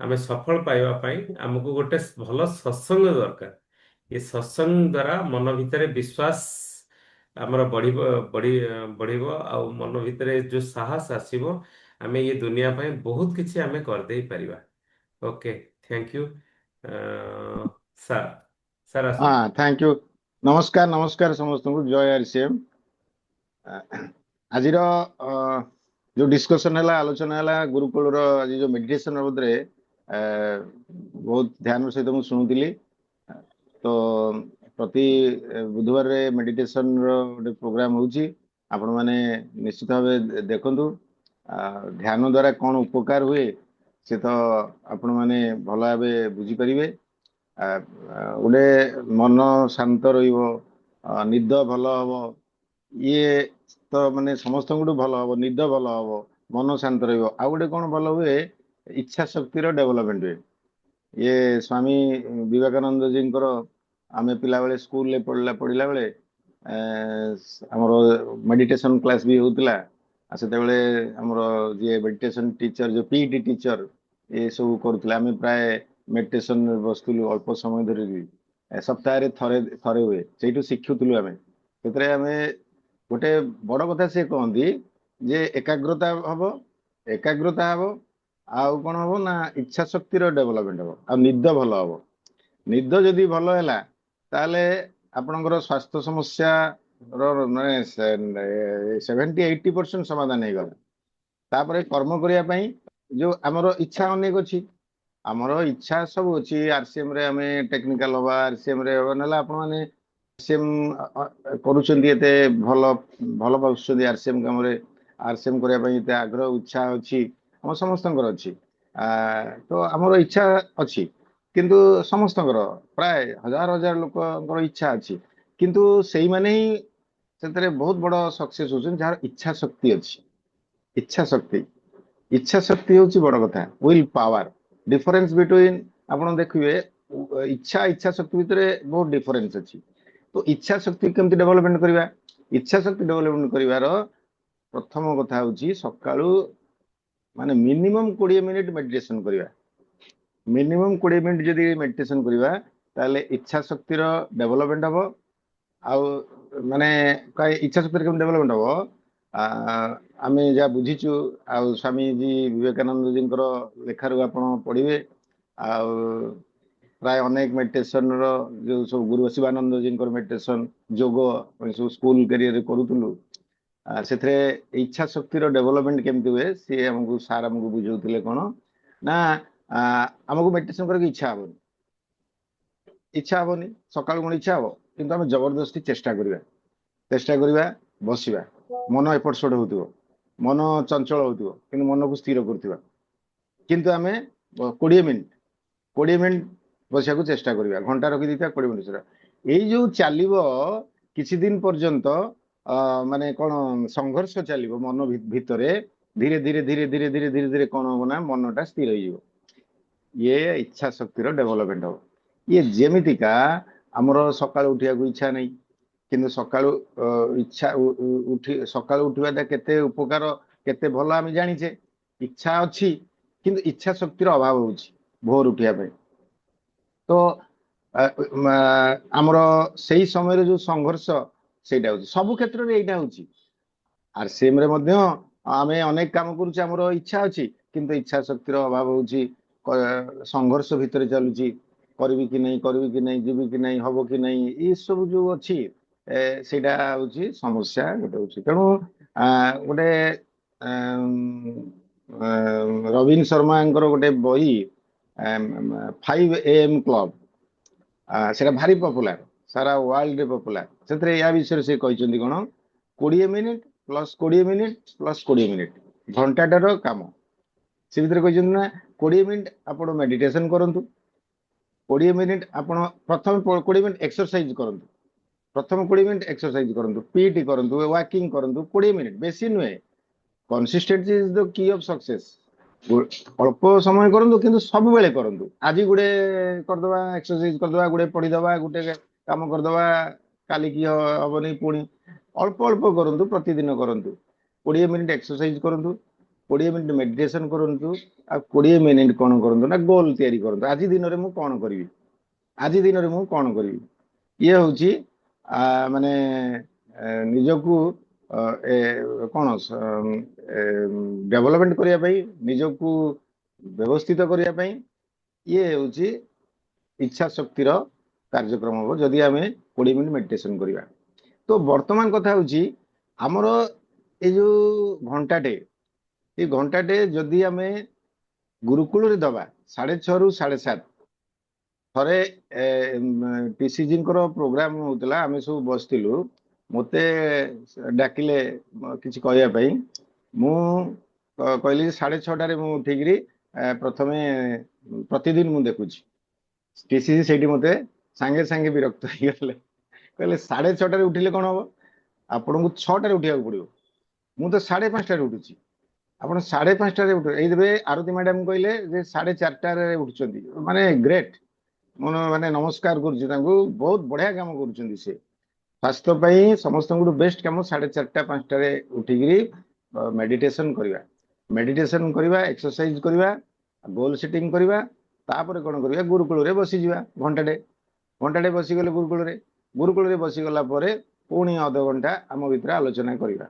ଆମେ ସଫଳ ପାଇବା ପାଇଁ ଆମକୁ ଗୋଟେ ଭଲ ସତ୍ସଙ୍ଗ ଦରକାର। ଏ ସତ୍ସଙ୍ଗ ଦ୍ୱାରା ମନ ଭିତରେ ବିଶ୍ୱାସ ଆମର ବଢିବ, ଆଉ ମନ ଭିତରେ ଯୋଉ ସାହସ ଆସିବ, ଆମେ ଏ ଦୁନିଆ ପାଇଁ ବହୁତ କିଛି ଆମେ କରିଦେଇ ପାରିବା। Okay, thank you sir. Sir ଆସନ୍ତୁ। Thank you. ନମସ୍କାର ନମସ୍କାର ସମସ୍ତଙ୍କୁ, ଜୟ ଆରସିଏମ୍। ଆଜିର ଯୋଉ ଡିସ୍କସନ ହେଲା, ଆଲୋଚନା ହେଲା ଗୁରୁକୁଳର ଆଜି ଯୋଉ ମେଡିଟେସନ ବାବଦରେ ବହୁତ ଧ୍ୟାନ ସହିତ ମୁଁ ଶୁଣୁଥିଲି। ତ ପ୍ରତି ବୁଧବାରରେ ମେଡିଟେସନର ଗୋଟେ ପ୍ରୋଗ୍ରାମ ହଉଛି, ଆପଣମାନେ ନିଶ୍ଚିତ ଭାବେ ଦେଖନ୍ତୁ। ଧ୍ୟାନ ଦ୍ୱାରା କ'ଣ ଉପକାର ହୁଏ ସେ ତ ଆପଣମାନେ ଭଲ ଭାବେ ବୁଝିପାରିବେ। ଗୋଟେ ମନ ଶାନ୍ତ ରହିବ, ନିଦ ଭଲ ହବ, ଇଏ ତ ମାନେ ସମସ୍ତଙ୍କଠୁ ଭଲ ହବ, ନିଦ ଭଲ ହବ, ମନ ଶାନ୍ତ ରହିବ। ଆଉ ଗୋଟେ କ'ଣ ଭଲ ହୁଏ, ଇଚ୍ଛା ଶକ୍ତିର ଡେଭଲପମେଣ୍ଟ ହୁଏ। ଇଏ ସ୍ୱାମୀ ବିବେକାନନ୍ଦ ଜୀଙ୍କର ଆମେ ପିଲାବେଳେ ସ୍କୁଲରେ ପଢିଲା ବେଳେ ଆମର ମେଡିଟେସନ କ୍ଲାସ ବି ହଉଥିଲା। ଆଉ ସେତେବେଳେ ଆମର ଯିଏ ମେଡିଟେସନ ଟିଚର, ଯୋଉ ପିଇଟି ଟିଚର, ଏ ସବୁ କରୁଥିଲେ। ଆମେ ପ୍ରାୟ ମେଡିଟେସନ ବସୁଥିଲୁ ଅଳ୍ପ ସମୟ ଧରିକି, ସପ୍ତାହରେ ଥରେ ଥରେ ହୁଏ, ସେଇଠୁ ଶିଖୁଥିଲୁ ଆମେ। ସେଥିରେ ଆମେ ଗୋଟେ ବଡ କଥା ସେ କହନ୍ତି ଯେ ଏକାଗ୍ରତା ହବ, ଆଉ କ'ଣ ହବ ନା ଇଚ୍ଛା ଶକ୍ତିର ଡେଭଲପମେଣ୍ଟ ହବ, ଆଉ ନିଦ ଭଲ ହବ। ନିଦ ଯଦି ଭଲ ହେଲା ତାହେଲେ ଆପଣଙ୍କର ସ୍ୱାସ୍ଥ୍ୟ ସମସ୍ୟାର ମାନେ 70-80% ସମାଧାନ ହେଇଗଲା। ତାପରେ କର୍ମ କରିବା ପାଇଁ ଯୋଉ ଆମର ଇଚ୍ଛା ଅନେକ ଅଛି, ଆମର ଇଚ୍ଛା ସବୁ ଅଛି। ଆରସିଏମ ରେ ଆମେ ଟେକ୍ନିକାଲ ହବା, ଆରସିଏମ ରେ ହବା, ନହେଲେ ଆପଣମାନେ ଆରସିଏମ କରୁଛନ୍ତି, ଏତେ ଭଲ ଭଲ ପାଉଛନ୍ତି ଆରସିଏମ କାମରେ। ଆରସିଏମ କରିବା ପାଇଁ ଏତେ ଆଗ୍ରହ ଇଚ୍ଛା ଅଛି, ଆମ ସମସ୍ତଙ୍କର ଅଛି। ତ ଆମର ଇଚ୍ଛା ଅଛି, କିନ୍ତୁ ସମସ୍ତଙ୍କର ପ୍ରାୟ ହଜାର ହଜାର ଲୋକଙ୍କର ଇଚ୍ଛା ଅଛି, କିନ୍ତୁ ସେଇମାନେ ହିଁ ସେଥିରେ ବହୁତ ବଡ ସକ୍ସେସ୍ ହଉଛନ୍ତି ଯାହାର ଇଚ୍ଛା ଶକ୍ତି ଅଛି। ଇଚ୍ଛା ଶକ୍ତି ହଉଛି ବଡ କଥା। ୱିଲ୍ ପାୱାର, ଡିଫରେନ୍ସ ବିଟୱିନ୍, ଆପଣ ଦେଖିବେ ଇଚ୍ଛା ଶକ୍ତି ଭିତରେ ବହୁତ ଡିଫରେନ୍ସ ଅଛି। ତ ଇଚ୍ଛା ଶକ୍ତି କେମିତି ଡେଭଲପମେଣ୍ଟ କରିବା? ଇଚ୍ଛା ଶକ୍ତି ଡେଭଲପମେଣ୍ଟ କରିବାର ପ୍ରଥମ କଥା ହଉଛି ସକାଳୁ ମାନେ ମିନିମମ୍ 20 ମିନିଟ୍ ମେଡିଟେସନ କରିବା। ମିନିମମ୍ 20 ମିନିଟ୍ ଯଦି ମେଡିଟେସନ କରିବା ତାହେଲେ ଇଚ୍ଛା ଶକ୍ତିର ଡେଭଲପମେଣ୍ଟ ହବ। ଆଉ ମାନେ ଇଚ୍ଛା ଶକ୍ତିର କେମିତି ଡେଭଲପମେଣ୍ଟ ହବ, ଆମେ ଯାହା ବୁଝିଛୁ, ଆଉ ସ୍ୱାମୀଜୀ ବିବେକାନନ୍ଦ ଜୀଙ୍କର ଲେଖାରୁ ଆପଣ ପଢିବେ। ଆଉ ପ୍ରାୟ ଅନେକ ମେଡିଟେସନର ଯୋଉ ସବୁ ଗୁରୁ ଶିବାନନ୍ଦ ଜୀଙ୍କର ମେଡିଟେସନ, ଯୋଗ ସବୁ ସ୍କୁଲ କ୍ୟାରିୟରରେ କରୁଥିଲୁ। ସେଥିରେ ଇଚ୍ଛା ଶକ୍ତିର ଡେଭଲପମେଣ୍ଟ କେମିତି ହୁଏ ସିଏ ସାର୍ ଆମକୁ ବୁଝାଉଥିଲେ। କ'ଣ ନା ଆମକୁ ମେଡିଟେସନ କରିବାକୁ ଇଚ୍ଛା ହବନି। ସକାଳୁ କ'ଣ ଇଚ୍ଛା ହବ, କିନ୍ତୁ ଆମେ ଜବରଦସ୍ତି ଚେଷ୍ଟା କରିବା, ବସିବା। ମନ ଏପଟ ସେପଟ ହଉଥିବ, ମନ ଚଞ୍ଚଳ ହଉଥିବ, କିନ୍ତୁ ମନକୁ ସ୍ଥିର କରୁଥିବା। କିନ୍ତୁ ଆମେ 20 ମିନିଟ୍ ବସିବାକୁ ଚେଷ୍ଟା କରିବା, ଘଣ୍ଟା ରଖିଦେଇଥିବା 20 ମିନିଟ୍ ସେଟା। ଏଇ ଯୋଉ ଚାଲିବ କିଛି ଦିନ ପର୍ଯ୍ୟନ୍ତ, ମାନେ କ'ଣ ସଂଘର୍ଷ ଚାଲିବ ମନ ଭିତରେ। ଧୀରେ ଧୀରେ ଧୀରେ ଧୀରେ ଧୀରେ ଧୀରେ ଧୀରେ କ'ଣ ହବ ନା ମନଟା ସ୍ଥିର ହେଇଯିବ। ଇଏ ଇଚ୍ଛା ଶକ୍ତିର ଡେଭଲପମେଣ୍ଟ ହବ। ଇଏ ଯେମିତିକା ଆମର ସକାଳୁ ଉଠିବାକୁ ଇଚ୍ଛା ନାହିଁ, କିନ୍ତୁ ସକାଳୁ ସକାଳୁ ଉଠିବାଟା କେତେ ଉପକାର, କେତେ ଭଲ ଆମେ ଜାଣିଛେ। ଇଚ୍ଛା ଅଛି, କିନ୍ତୁ ଇଚ୍ଛା ଶକ୍ତିର ଅଭାବ ହଉଛି ଭୋର ଉଠିବା ପାଇଁ। ତ ଆମର ସେଇ ସମୟରେ ଯୋଉ ସଂଘର୍ଷ, ସେଇଟା ହଉଛି ସବୁ କ୍ଷେତ୍ରରେ ଏଇଟା ହଉଛି। ଆରସିଏମ ରେ ମଧ୍ୟ ଆମେ ଅନେକ କାମ କରୁଛେ, ଆମର ଇଚ୍ଛା ଅଛି, କିନ୍ତୁ ଇଚ୍ଛା ଶକ୍ତିର ଅଭାବ ହଉଛି। ସଂଘର୍ଷ ଭିତରେ ଚାଲୁଛି, କରିବି କି ନାହିଁ, ଯିବି କି ନାହିଁ, ହବ କି ନାହିଁ, ଏଇ ସବୁ ଯୋଉ ଅଛି, ସେଇଟା ହଉଛି ସମସ୍ୟା ଗୋଟେ ହଉଛି। ତେଣୁ ଗୋଟେ ରବିନ ଶର୍ମାଙ୍କର ଗୋଟେ ବହି 5 AM କ୍ଲବ, ସେଟା ଭାରି ପପୁଲାର, ସାରା ୱାର୍ଲଡରେ ପପୁଲାର। ସେଥିରେ ୟା ବିଷୟରେ ସେ କହିଛନ୍ତି କ'ଣ, 20 minute plus 20 minute plus 20 minute, ଘଣ୍ଟାଟାର କାମ। ସେ ଭିତରେ କହିଛନ୍ତି ନା 20 ମିନିଟ୍ ଆପଣ ମେଡିଟେସନ କରନ୍ତୁ, 20 ମିନିଟ୍ ଆପଣ ପ୍ରଥମେ 20 ମିନିଟ୍ ଏକ୍ସରସାଇଜ କରନ୍ତୁ, प्रथम 20 मिनिट एक्सरसाइज करंतु, पीटी करंतु, वॉकिंग करंतु 20 मिनिट, बेसी नुहे। Consistency is the key of success. अल्प समय करंतु किंतु सब बेले करंतु। आज गुडे करदवा एक्सरसाइज करदवा, गुडे पढ़ीदवा, गुटे काम करदवा, काली की हबनी पुणी अल्प अल्प करंतु, प्रतिदिन करंतु। 20 मिनिट एक्सरसाइज करंतु, 20 मिनिट मेडिटेशन करंतु, आ 20 मिनिट कोन करंतु ना गोल तयारी करंतु। आज दिन रे मु कोन करबी, आज दिन रे मु कोन करबी, ये होची माने निजकू कौन डेवलपमेंट करने, निजकू व्यवस्थित करने, ये हूँ इच्छा शक्तिर कार्यक्रम हम जदि आम 20 मिनिट मेडिटेशन करवा। तो वर्तमान कथा हूँ आमर ये जो घंटाटे, ये घंटाटे जदि आम गुरुकुल दबा 6:30 रु 7:30, थरे टीसीजी प्रोग्राम होता, आम सब बसलु, मत डाकिले किसी कहवाई, मु कहली 6:30 उठिकी प्रथम प्रतिदिन मु देखुची टीसीजी से मत सांगे सांगे विरक्त हो गले, कहले 6:30 उठिले कौन हम, आपन को 6टार उठा पड़ो, मु तो 5:30 उठुची, आप 5:30 उठ। ये आरती मैडम कहले 4:30 उठुंट, माने ग्रेट, मन माने नमस्कार करुच्ची, बहुत बढ़िया काम करुँच से स्वास्थ्य समस्त बेस्ट काम। 4:30 5टारे उठिकी मेडिटेशन करवा, मेडिटेशन करवा, एक्सरसाइज करवा, गोल सेटिंग करवा, तापर कौन करवा गुरुकुल रे बसी जावा, घंटाटे घंटाटे बसीगले गुरुकुल रे बसीगला पुणी अध घंटा आम भीतर आलोचना करवा।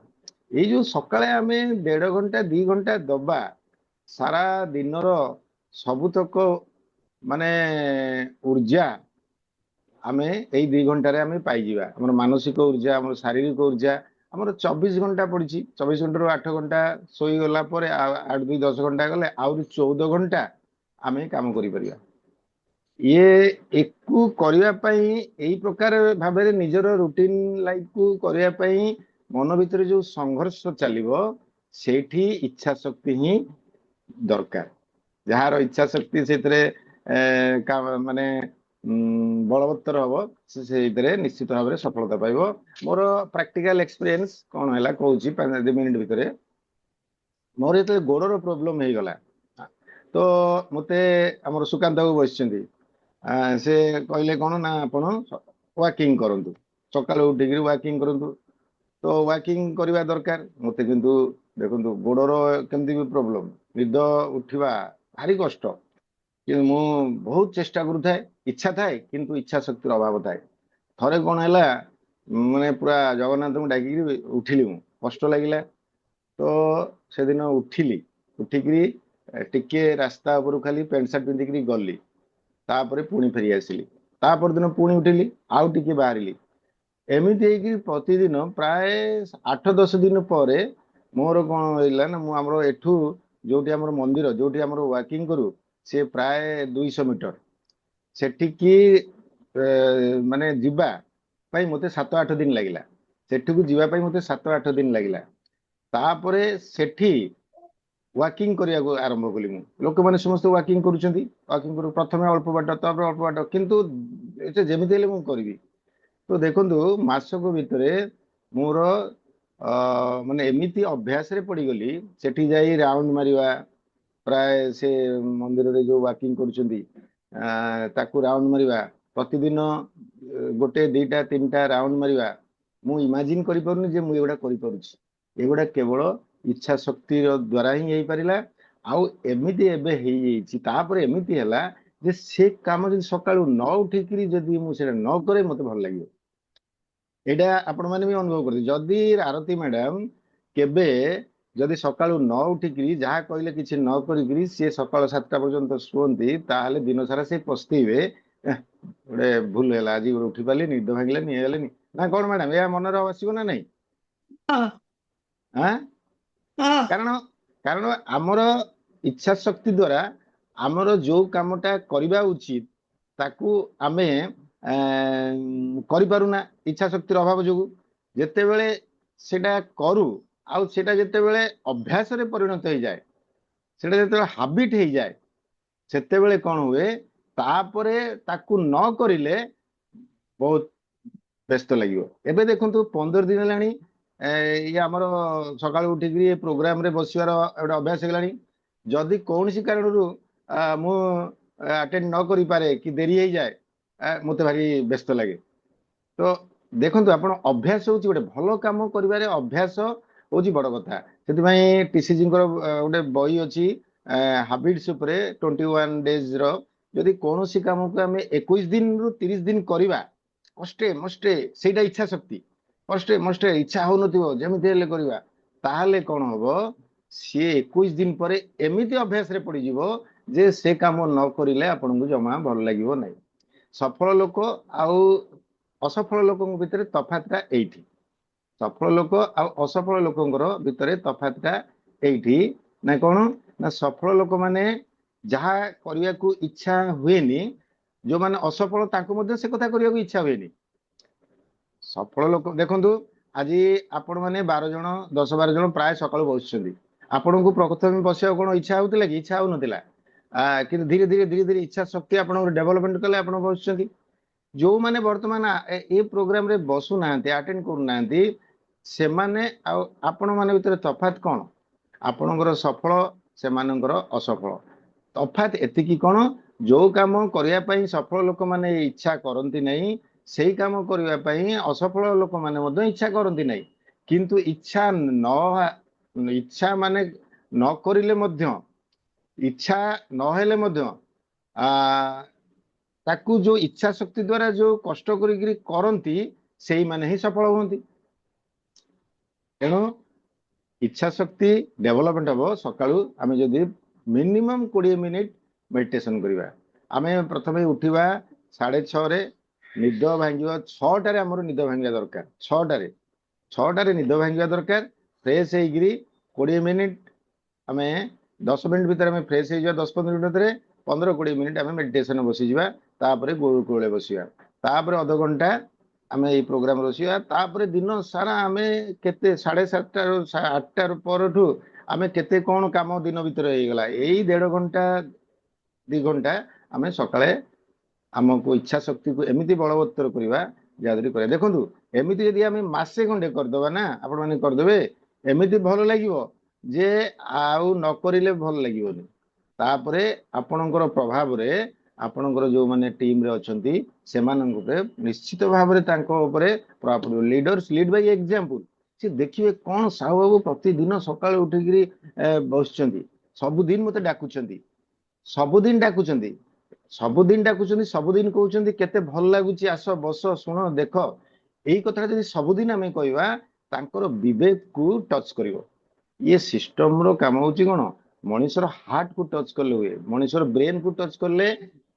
ये जो सकाळे आम 1.5 घंटा 2 घंटा दबा, सारा दिनर सबुतक माने ऊर्जा आमे यही 2 घंटे आम पाइबा, आम मानसिक ऊर्जा, आम शारीरिक ऊर्जा, आम 24 घंटा पड़ी, 24 घंटा 8 घंटा शोगला 8 2 10 घंटा गले आउरी 14 घंटा आम काम करिपरिया। ये एक करने यही प्रकार भाव निजर रूटीन लाइफ को करने मन भीतर जो संघर्ष चलो से इच्छा शक्ति ही दरकार। जार इच्छा शक्ति से माने बलवत्तर हम से निश्चित भाव में सफलता पाइब। मोर प्रैक्टिकल एक्सपीरियंस कौन है कहूँ 5 मिनिट भितर, मोर ये गोड़र प्रोब्लेम हो गला, तो मते आमर सुकांत बाबू बस से कहले कौन ना आपण वॉकिंग करंतु, सकाळु उठिक वॉकिंग करंतु। तो वॉकिंग करवा दरकार मते, किंतु देखंतु गोड़र केमती भी प्रॉब्लम, निद उठिबा भारी कष्ट, कि मु बहुत चेष्टा करूँ, इच्छा थाए किंतु इच्छा शक्तिर अभाव थाए। थरे कौन है माने पूरा जगन्नाथ को डाकी उठिली, मु कष्ट लगिला, तो से दिन उठिली, उठिकी टिके रास्ता उपर खाली पेंट सार्ट पिंधिकी गली, तापर पुणी फेरी आसिली, तापर दिन पुणी उठिली, आउ टिके बाहरिली, एमती प्रतिदिन प्राय 8-10 दिन पर मोर कौन है ना, मुझे एठू जो मंदिर जो वॉकिंग करू से प्राय 200 मीटर सेठिकी माने जीवा पाई मते 7-8 दिन लगिला, सेठू जीवा पाई मते 7-8 दिन लगिला। तापरे सेठी वॉकिंग करने को आरंभ कली, लोक मैंने समस्त वॉकिंग करुँच, वॉकिंग कर प्रथम अल्प बाट तापर अल्प बाट, किंतु जमीती हेले मु करी। तो देखो मासक भितर मोर माने एमती अभ्यास रे पड़गली, सेठी जाई राउंड मारिवा, प्राय से मंदिर रे जो वॉकिंग करुछंती ताकू राउंड मारिवा, प्रतिदिन गोटे 2टा 3टा राउंड मारिवा, मु इमेजिन करि परुनी जे मु एगुडा करि परुछि, एगुडा केवल इच्छा शक्ति द्वारा ही हेई परिला। आउ एमिति एबे हेई जेछि, तापर एमिति हैला जे से काम जदि सकाळु न उठिकरी जदि मु सेटा न करे मते भल लागियो। एटा आपण माने भी अनुभव करथि, जदि आरती मैडम केबे जदि सकाळु न उठिकरी जहाँ कहले किछि न करिकरी से सकाळ 7टा पर्यंत शुअंती, ताहले दिन सारा से पस्तीबे गोटे भूल है आज उठी पारे निद भांगलानी हेगले ना कौन मैडम या मन आसो ना नहीं हाँ हाँ हाँ कारण कारण आमर इच्छा शक्ति द्वारा आमर जो कामटा करबा उचित ताकू आमे करि पारुना इच्छा शक्तिर अभाव जोगु जेते बेले सेटा करू आउ सेटा जेते बेले अभ्यास रे परिणत हो जाए सेटा जेते बेले हैबिट हो जाए सेते बेले कौन हुए तापरे ताकू न करिले बहुत ବ୍ୟସ୍ତ ଲାଗିବ। ଏବେ ଦେଖନ୍ତୁ 15 ଦିନ ହେଲାଣି ଇଏ ଆମର ସକାଳୁ ଉଠିକିରି ଏ ପ୍ରୋଗ୍ରାମରେ ବସିବାର ଗୋଟେ ଅଭ୍ୟାସ ହେଇଗଲାଣି। ଯଦି କୌଣସି କାରଣରୁ ମୁଁ ଆଟେଣ୍ଡ ନ କରିପାରେ କି ଡେରି ହେଇଯାଏ ମୋତେ ଭାରି ବ୍ୟସ୍ତ ଲାଗେ। ତ ଦେଖନ୍ତୁ ଆପଣ ଅଭ୍ୟାସ ହଉଛି ଗୋଟେ ଭଲ କାମ କରିବାରେ ଅଭ୍ୟାସ ହଉଛି ବଡ କଥା। ସେଥିପାଇଁ ଟିସିଜିଙ୍କର ଗୋଟେ ବହି ଅଛି ହାବିଟ୍ସ ଉପରେ 21 days ର। ଯଦି କୌଣସି କାମକୁ ଆମେ 21 ଦିନରୁ 30 ଦିନ କରିବା କଷ୍ଟେ ମଷ୍ଟେ ସେଇଟା ଇଚ୍ଛା ଶକ୍ତି କଷ୍ଟେ ମଷ୍ଟେ ଇଚ୍ଛା ହଉନଥିବ ଯେମିତି ହେଲେ କରିବା, ତାହେଲେ କଣ ହବ ସିଏ 21 ଦିନ ପରେ ଏମିତି ଅଭ୍ୟାସରେ ପଡିଯିବ ଯେ ସେ କାମ ନ କରିଲେ ଆପଣଙ୍କୁ ଜମା ଭଲ ଲାଗିବ ନାହିଁ। ସଫଳ ଲୋକ ଆଉ ଅସଫଳ ଲୋକଙ୍କ ଭିତରେ ତଫାତଟା ଏଇଠି। ସଫଳ ଲୋକ ଆଉ ଅସଫଳ ଲୋକଙ୍କର ଭିତରେ ତଫାତଟା ଏଇଠି ନା କଣ ନା ସଫଳ ଲୋକମାନେ ଯାହା କରିବାକୁ ଇଚ୍ଛା ହୁଏନି, ଯୋଉମାନେ ଅସଫଳ ତାଙ୍କୁ ମଧ୍ୟ ସେ କଥା କରିବାକୁ ଇଚ୍ଛା ହୁଏନି। ସଫଳ ଲୋକ ଦେଖନ୍ତୁ ଆଜି ଆପଣ ମାନେ 12 ଜଣ 10-12 ଜଣ ପ୍ରାୟ ସକାଳୁ ବସୁଛନ୍ତି। ଆପଣଙ୍କୁ ପ୍ରଥମେ ବସିବାକୁ କଣ ଇଚ୍ଛା ହଉଥିଲା କି? ଇଚ୍ଛା ହଉନଥିଲା। କିନ୍ତୁ ଧୀରେ ଧୀରେ ଇଚ୍ଛା ଶକ୍ତି ଆପଣଙ୍କର ଡେଭଲପମେଣ୍ଟ କଲେ ଆପଣ ବସୁଛନ୍ତି। ଯୋଉମାନେ ବର୍ତ୍ତମାନ ଏ ପ୍ରୋଗ୍ରାମରେ ବସୁନାହାନ୍ତି ଆଟେଣ୍ଡ କରୁନାହାନ୍ତି, ସେମାନେ ଆଉ ଆପଣ ମାନଙ୍କ ଭିତରେ ତଫାତ କଣ? ଆପଣଙ୍କର ସଫଳ ସେମାନଙ୍କର ଅସଫଳ। ତଫାତ ଏତିକି କଣ, ଯୋଉ କାମ କରିବା ପାଇଁ ସଫଳ ଲୋକମାନେ ଇଚ୍ଛା କରନ୍ତି ନାହିଁ ସେଇ କାମ କରିବା ପାଇଁ ଅସଫଳ ଲୋକମାନେ ମଧ୍ୟ ଇଚ୍ଛା କରନ୍ତି ନାହିଁ। କିନ୍ତୁ ଇଚ୍ଛା ମାନେ ନ କରିଲେ ମଧ୍ୟ, ଇଚ୍ଛା ନହେଲେ ମଧ୍ୟ ତାକୁ ଯୋଉ ଇଚ୍ଛା ଶକ୍ତି ଦ୍ଵାରା ଯୋଉ କଷ୍ଟ କରିକିରି କରନ୍ତି ସେଇମାନେ ହିଁ ସଫଳ ହୁଅନ୍ତି। ତେଣୁ ଇଚ୍ଛା ଶକ୍ତି ଡେଭଲପମେଣ୍ଟ ହବ ସକାଳୁ ଆମେ ଯଦି ମିନିମମ୍ 20 ମିନିଟ୍ ମେଡିଟେସନ କରିବା। ଆମେ ପ୍ରଥମେ ଉଠିବା 6:30ରେ, ନିଦ ଭାଙ୍ଗିବା 6ଟାରେ, ଆମର ନିଦ ଭାଙ୍ଗିବା ଦରକାର। 6ଟାରେ ନିଦ ଭାଙ୍ଗିବା ଦରକାର। ଫ୍ରେଶ ହେଇକିରି 20 ମିନିଟ୍ ଆମେ 10 ମିନିଟ୍ ଭିତରେ ଆମେ ଫ୍ରେଶ ହେଇଯିବା। 10-15 ମିନିଟ୍ ଭିତରେ 15-20 ମିନିଟ୍ ଆମେ ମେଡିଟେସନ ବସିଯିବା। ତାପରେ ଗୁରୁକୂଳରେ ବସିବା। ତାପରେ ଅଧଘଣ୍ଟା ଆମେ ଏଇ ପ୍ରୋଗ୍ରାମ ବସିବା। ତାପରେ ଦିନ ସାରା ଆମେ କେତେ 7:30ରୁ 8ଟା ପରଠୁ ଆମେ କେତେ କଣ କାମ ଦିନ ଭିତରେ ହେଇଗଲା, ଏଇ 1.5 ଘଣ୍ଟା 2 ଘଣ୍ଟା ଆମେ ସକାଳେ ଆମକୁ ଇଚ୍ଛା ଶକ୍ତିକୁ ଏମିତି ବଳବତ୍ତର କରିବା ଯାହାଦ୍ୱାରା କରିବା। ଦେଖନ୍ତୁ ଏମିତି ଯଦି ଆମେ ମାସେ ଖଣ୍ଡେ କରିଦବା ନା, ଆପଣ ମାନେ କରିଦେବେ, ଏମିତି ଭଲ ଲାଗିବ ଯେ ଆଉ ନ କରିଲେ ଭଲ ଲାଗିବନି। ତାପରେ ଆପଣଙ୍କର ପ୍ରଭାବରେ ଆପଣଙ୍କର ଯୋଉମାନେ ଟିମରେ ଅଛନ୍ତି ସେମାନଙ୍କ ଉପରେ ନିଶ୍ଚିତ ଭାବରେ ତାଙ୍କ ଉପରେ ପ୍ରଭାବ ପଡିବ। Leaders lead Bai example. ସେ ଦେଖିବେ କଣ ସାହୁ ବାବୁ ପ୍ରତିଦିନ ସକାଳୁ ଉଠିକିରି ବସୁଛନ୍ତି, ସବୁଦିନ ମତେ ଡାକୁଛନ୍ତି, ସବୁଦିନ ଡାକୁଛନ୍ତି, ସବୁଦିନ କହୁଛନ୍ତି କେତେ ଭଲ ଲାଗୁଛି, ଆସ ବସ ଶୁଣ ଦେଖ। ଏଇ କଥାଟା ଯଦି ସବୁଦିନ ଆମେ କହିବା ତାଙ୍କର ବିବେକକୁ ଟଚ୍ କରିବ। ଇଏ ସିଷ୍ଟମର କାମ ହଉଛି କଣ, ମଣିଷର ହାର୍ଟକୁ ଟଚ୍ କଲେ ହୁଏ, ମଣିଷର ବ୍ରେନକୁ ଟଚ୍ କଲେ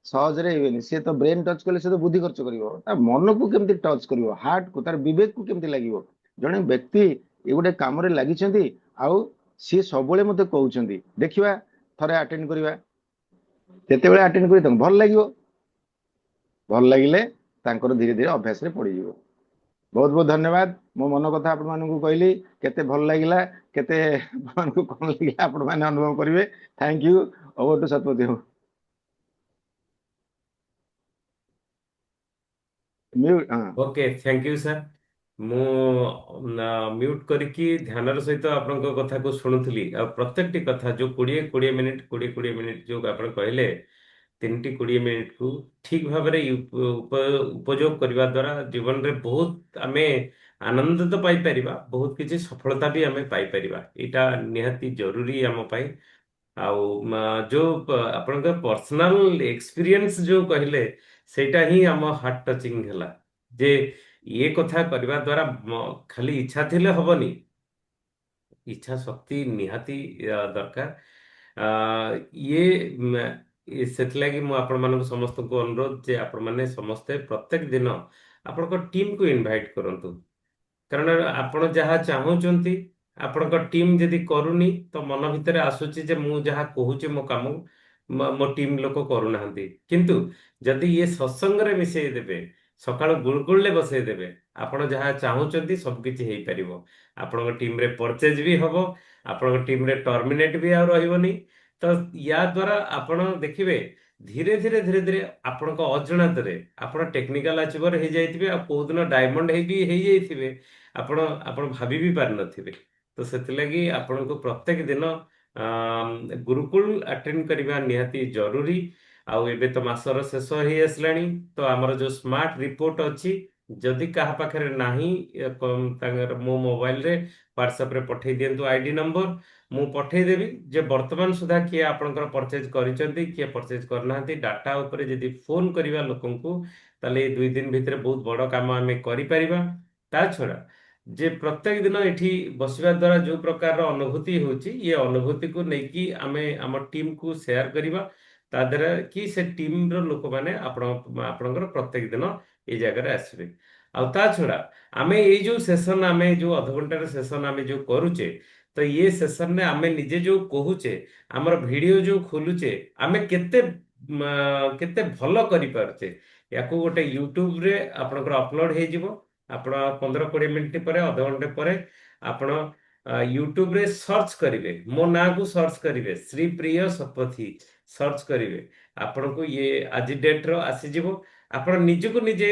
ସହଜରେ ହୁଏନି। ସେ ତ ବ୍ରେନ ଟଚ୍ କଲେ ସେ ତ ବୁଦ୍ଧି ଖର୍ଚ୍ଚ କରିବ, ତା ମନକୁ କେମିତି ଟଚ୍ କରିବ, ହାର୍ଟକୁ, ତାର ବିବେକକୁ କେମିତି ଲାଗିବ। ଜଣେ ବ୍ୟକ୍ତି ଏ ଗୋଟେ କାମରେ ଲାଗିଛନ୍ତି ଆଉ ସିଏ ସବୁବେଳେ ମତେ କହୁଛନ୍ତି, ଦେଖିବା ଥରେ ଆଟେଣ୍ଡ କରିବା। ଯେତେବେଳେ ଆଟେଣ୍ଡ କରି ତାଙ୍କୁ ଭଲ ଲାଗିବ, ଭଲ ଲାଗିଲେ ତାଙ୍କର ଧୀରେ ଧୀରେ ଅଭ୍ୟାସରେ ପଡିଯିବ। ବହୁତ ବହୁତ ଧନ୍ୟବାଦ। ମୋ ମନ କଥା ଆପଣମାନଙ୍କୁ କହିଲି, କେତେ ଭଲ ଲାଗିଲା, କେତେ ଆପଣଙ୍କୁ କଣ ଲାଗିଲା ଆପଣ ମାନେ ଅନୁଭବ କରିବେ। Thank you. Over to Satapathy ବାବୁ। Okay, thank you sir. ମୁଁ ମ୍ୟୁଟ୍ କରିକି ଧ୍ୟାନର ସହିତ ଆପଣଙ୍କ କଥାକୁ ଶୁଣୁଥିଲି। ଆଉ ପ୍ରତ୍ୟେକଟି କଥା ଯୋଉ 20-20 ମିନିଟ୍ 20-20 ମିନିଟ୍ ଯୋଉ ଆପଣ କହିଲେ, 3ଟି 20 ମିନିଟ୍କୁ ଠିକ୍ ଭାବରେ ଉପଯୋଗ କରିବା ଦ୍ୱାରା ଜୀବନରେ ବହୁତ ଆମେ ଆନନ୍ଦ ତ ପାଇପାରିବା, ବହୁତ କିଛି ସଫଳତା ବି ଆମେ ପାଇପାରିବା। ଏଇଟା ନିହାତି ଜରୁରୀ ଆମ ପାଇଁ। ଆଉ ଆପଣଙ୍କ ପର୍ସନାଲ ଏକ୍ସପିରିଏନ୍ସ ଯୋଉ କହିଲେ, ସେଇଟା ହିଁ ଆମ ହାର୍ଟ ଟଚିଂ ହେଲା ଯେ ଇଏ କଥା କରିବା ଦ୍ୱାରା ଖାଲି ଇଚ୍ଛା ଥିଲେ ହବନି, ଇଚ୍ଛା ଶକ୍ତି ନିହାତି ଦରକାର। ସେଥିଲାଗି ମୁଁ ଆପଣମାନଙ୍କୁ ସମସ୍ତଙ୍କୁ ଅନୁରୋଧ ଯେ ଆପଣମାନେ ସମସ୍ତେ ପ୍ରତ୍ୟେକ ଦିନ ଆପଣଙ୍କ ଟିମ୍କୁ ଇନଭାଇଟ୍ କରନ୍ତୁ। କାରଣ ଆପଣ ଯାହା ଚାହୁଁଛନ୍ତି ଆପଣଙ୍କ ଟିମ୍ ଯଦି କରୁନି ତ ମନ ଭିତରେ ଆସୁଛି ଯେ ମୁଁ ଯାହା କହୁଛି ମୋ କାମ ମୋ ଟିମ୍ ଲୋକ କରୁନାହାନ୍ତି। କିନ୍ତୁ ଯଦି ଇଏ ସତ୍ସଙ୍ଗରେ ମିଶେଇ ଦେବେ, ସକାଳୁ ଗୁଳଗୁଳରେ ବସେଇ ଦେବେ, ଆପଣ ଯାହା ଚାହୁଁଛନ୍ତି ସବୁକିଛି ହେଇପାରିବ। ଆପଣଙ୍କ ଟିମ୍ରେ ପରଚେଜ ବି ହବ, ଆପଣଙ୍କ ଟିମ୍ରେ ଟର୍ମିନେଟ୍ ବି ଆଉ ରହିବନି। ତ ୟା ଦ୍ୱାରା ଆପଣ ଦେଖିବେ ଧୀରେ ଧୀରେ ଆପଣଙ୍କ ଅଜାଣତରେ ଆପଣ ଟେକ୍ନିକାଲ ଆଚିଭର ହେଇଯାଇଥିବେ, ଆଉ କୋଉ ଦିନ ଡାଇମଣ୍ଡ ହେଇବି ହେଇଯାଇଥିବେ, ଆପଣ ଆପଣ ଭାବି ବି ପାରିନଥିବେ। ତ ସେଥିଲାଗି ଆପଣଙ୍କୁ ପ୍ରତ୍ୟେକ ଦିନ ଗୁରୁକୁଳ ଆଟେଣ୍ଡ କରିବା ନିହାତି ଜରୁରୀ। ଆଉ ଏବେ ତ ମାସର ଶେଷ ହେଇ ଆସିଲାଣି, ତ ଆମର ଯୋଉ ସ୍ମାର୍ଟ ରିପୋର୍ଟ ଅଛି, ଯଦି କାହା ପାଖରେ ନାହିଁ ତାଙ୍କର ମୋ ମୋବାଇଲରେ ହ୍ୱାଟ୍ସଆପରେ ପଠେଇ ଦିଅନ୍ତୁ ଆଇଡି ନମ୍ବର, ମୁଁ ପଠେଇଦେବି ଯେ ବର୍ତ୍ତମାନ ସୁଦ୍ଧା କିଏ ଆପଣଙ୍କର ପରଚେଜ କରିଛନ୍ତି, କିଏ ପରଚେଜ କରିନାହାନ୍ତି। ଡାଟା ଉପରେ ଯଦି ଫୋନ କରିବା ଲୋକଙ୍କୁ, ତାହେଲେ ଏଇ 2 ଦିନ ଭିତରେ ବହୁତ ବଡ଼ କାମ ଆମେ କରିପାରିବା। ତା ଛଡ଼ା ଯେ ପ୍ରତ୍ୟେକ ଦିନ ଏଠି ବସିବା ଦ୍ୱାରା ଯେଉଁ ପ୍ରକାରର ଅନୁଭୂତି ହେଉଛି, ଇଏ ଅନୁଭୂତିକୁ ନେଇକି ଆମେ ଆମ ଟିମ୍କୁ ସେୟାର କରିବା, ତା ଦ୍ୱାରା କି ସେ ଟିମ୍ର ଲୋକମାନେ ଆପଣଙ୍କର ପ୍ରତ୍ୟେକ ଦିନ ଏଇ ଜାଗାରେ ଆସିବେ। ଆଉ ତା ଛଡ଼ା ଆମେ ଏଇ ଯେଉଁ ସେସନ୍, ଆମେ ଯେଉଁ ଅଧଘଣ୍ଟାର ସେସନ୍ ଆମେ ଯେଉଁ କରୁଛେ, ତ ଇଏ ସେସନରେ ଆମେ ନିଜେ ଯେଉଁ କହୁଛେ, ଆମର ଭିଡ଼ିଓ ଯେଉଁ ଖୋଲୁଛେ, ଆମେ କେତେ ଭଲ କରିପାରୁଛେ, ୟାକୁ ଗୋଟେ ୟୁଟ୍ୟୁବରେ ଆପଣଙ୍କର ଅପଲୋଡ଼ ହେଇଯିବ। ଆପଣ 15-20 ମିନିଟ୍ ପରେ, ଅଧଘଣ୍ଟେ ପରେ ଆପଣ ୟୁଟ୍ୟୁବରେ ସର୍ଚ୍ଚ କରିବେ, ମୋ ନାଁକୁ ସର୍ଚ୍ଚ କରିବେ, ଶ୍ରୀପ୍ରିୟ ଶତପଥୀ ସର୍ଚ୍ଚ କରିବେ, ଆପଣଙ୍କୁ ଇଏ ଆଜି ଡେଟ୍ର ଆସିଯିବ। ଆପଣ ନିଜକୁ ନିଜେ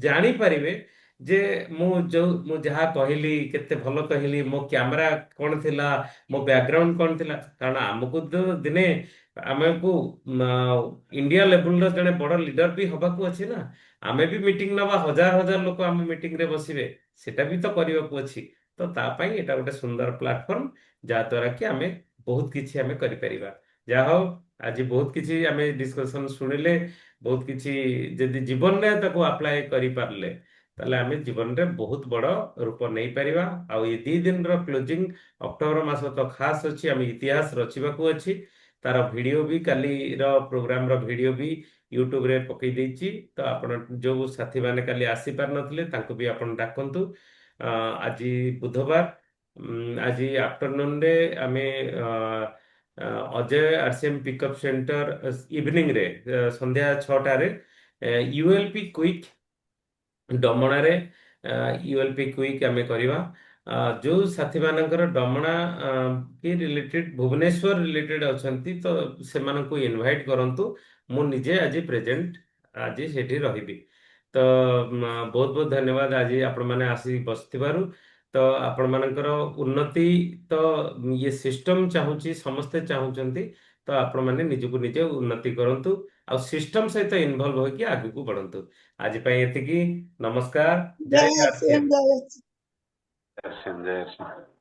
ଜାଣିପାରିବେ ଯେ ମୁଁ ଯାହା କହିଲି କେତେ ଭଲ କହିଲି, ମୋ କ୍ୟାମେରା କ'ଣ ଥିଲା, ମୋ ବ୍ୟାକଗ୍ରାଉଣ୍ଡ କ'ଣ ଥିଲା। କାରଣ ଆମକୁ ତ ଦିନେ ଆମକୁ ଇଣ୍ଡିଆ ଲେବୁଲର ଜଣେ ବଡ଼ ଲିଡର ବି ହବାକୁ ଅଛି ନା। ଆମେ ବି ମିଟିଂ ନେବା, ହଜାର ହଜାର ଲୋକ ଆମ ମିଟିଂରେ ବସିବେ, ସେଟା ବି ତ କରିବାକୁ ଅଛି। ତ ତା ପାଇଁ ଏଇଟା ଗୋଟେ ସୁନ୍ଦର ପ୍ଲାଟଫର୍ମ, ଯାହାଦ୍ୱାରା କି ଆମେ ବହୁତ କିଛି ଆମେ କରିପାରିବା। ଯାହା ହଉ, ଆଜି ବହୁତ କିଛି ଆମେ ଡିସ୍କସନ ଶୁଣିଲେ, ବହୁତ କିଛି ଯଦି ଜୀବନରେ ତାକୁ ଆପ୍ଲାଏ କରିପାରିଲେ, ତାହେଲେ ଆମେ ଜୀବନରେ ବହୁତ ବଡ଼ ରୂପ ନେଇପାରିବା। ଆଉ ଏ 2 ଦିନର କ୍ଲୋଜିଂ, ଅକ୍ଟୋବର ମାସ ତ ଖାସ୍ ଅଛି, ଆମେ ଇତିହାସ ରଚିବାକୁ ଅଛି। ତାର ଭିଡ଼ିଓ ବି, କାଲିର ପ୍ରୋଗ୍ରାମର ଭିଡ଼ିଓ ବି ୟୁଟ୍ୟୁବରେ ପକେଇ ଦେଇଛି। ତ ଆପଣ ଯେଉଁ ସାଥୀମାନେ କାଲି ଆସିପାରିନଥିଲେ, ତାଙ୍କୁ ବି ଆପଣ ଡାକନ୍ତୁ। ଆଜି ବୁଧବାର, ଆଜି ଆଫ୍ଟରନୁନରେ ଆମେ ଅଜୟ ଆରସିଏମ୍ ପିକଅପ୍ ସେଣ୍ଟର ଇଭିନିଂରେ, ସନ୍ଧ୍ୟା 6ଟାରେ ୟୁଏଲପି କ୍ୱିକ୍ ଡମଣାରେ ୟୁଏଲପି କ୍ୱିକ୍ ଆମେ କରିବା। ଯେଉଁ ସାଥୀମାନଙ୍କର ଡମଣା କି ରିଲେଟେଡ୍, ଭୁବନେଶ୍ୱର ରିଲେଟେଡ୍ ଅଛନ୍ତି, ତ ସେମାନଙ୍କୁ ଇନଭାଇଟ୍ କରନ୍ତୁ। ମୁଁ ନିଜେ ଆଜି ପ୍ରେଜେଣ୍ଟ, ଆଜି ସେଠି ରହିବି। ତ ବହୁତ ବହୁତ ଧନ୍ୟବାଦ ଆଜି ଆପଣମାନେ ଆସି ବସିଥିବାରୁ। ତ ଆପଣମାନଙ୍କର ଉନ୍ନତି ତ ଇଏ ସିଷ୍ଟମ ଚାହୁଁଛି, ସମସ୍ତେ ଚାହୁଁଛନ୍ତି। ତ ଆପଣମାନେ ନିଜକୁ ନିଜେ ଉନ୍ନତି କରନ୍ତୁ, ଆଉ ସିଷ୍ଟମ ସହିତ ଇନଭଲ୍ଭ ହୋଇକି ଆଗକୁ ବଢ଼ନ୍ତୁ। ଆଜି ପାଇଁ ଏତିକି। ନମସ୍କାର। ଜୟ ଜୟ ଆରସିଏମ୍। ଶ୍ରୀ ଜୟ ଜୟ ଶ୍ରୀ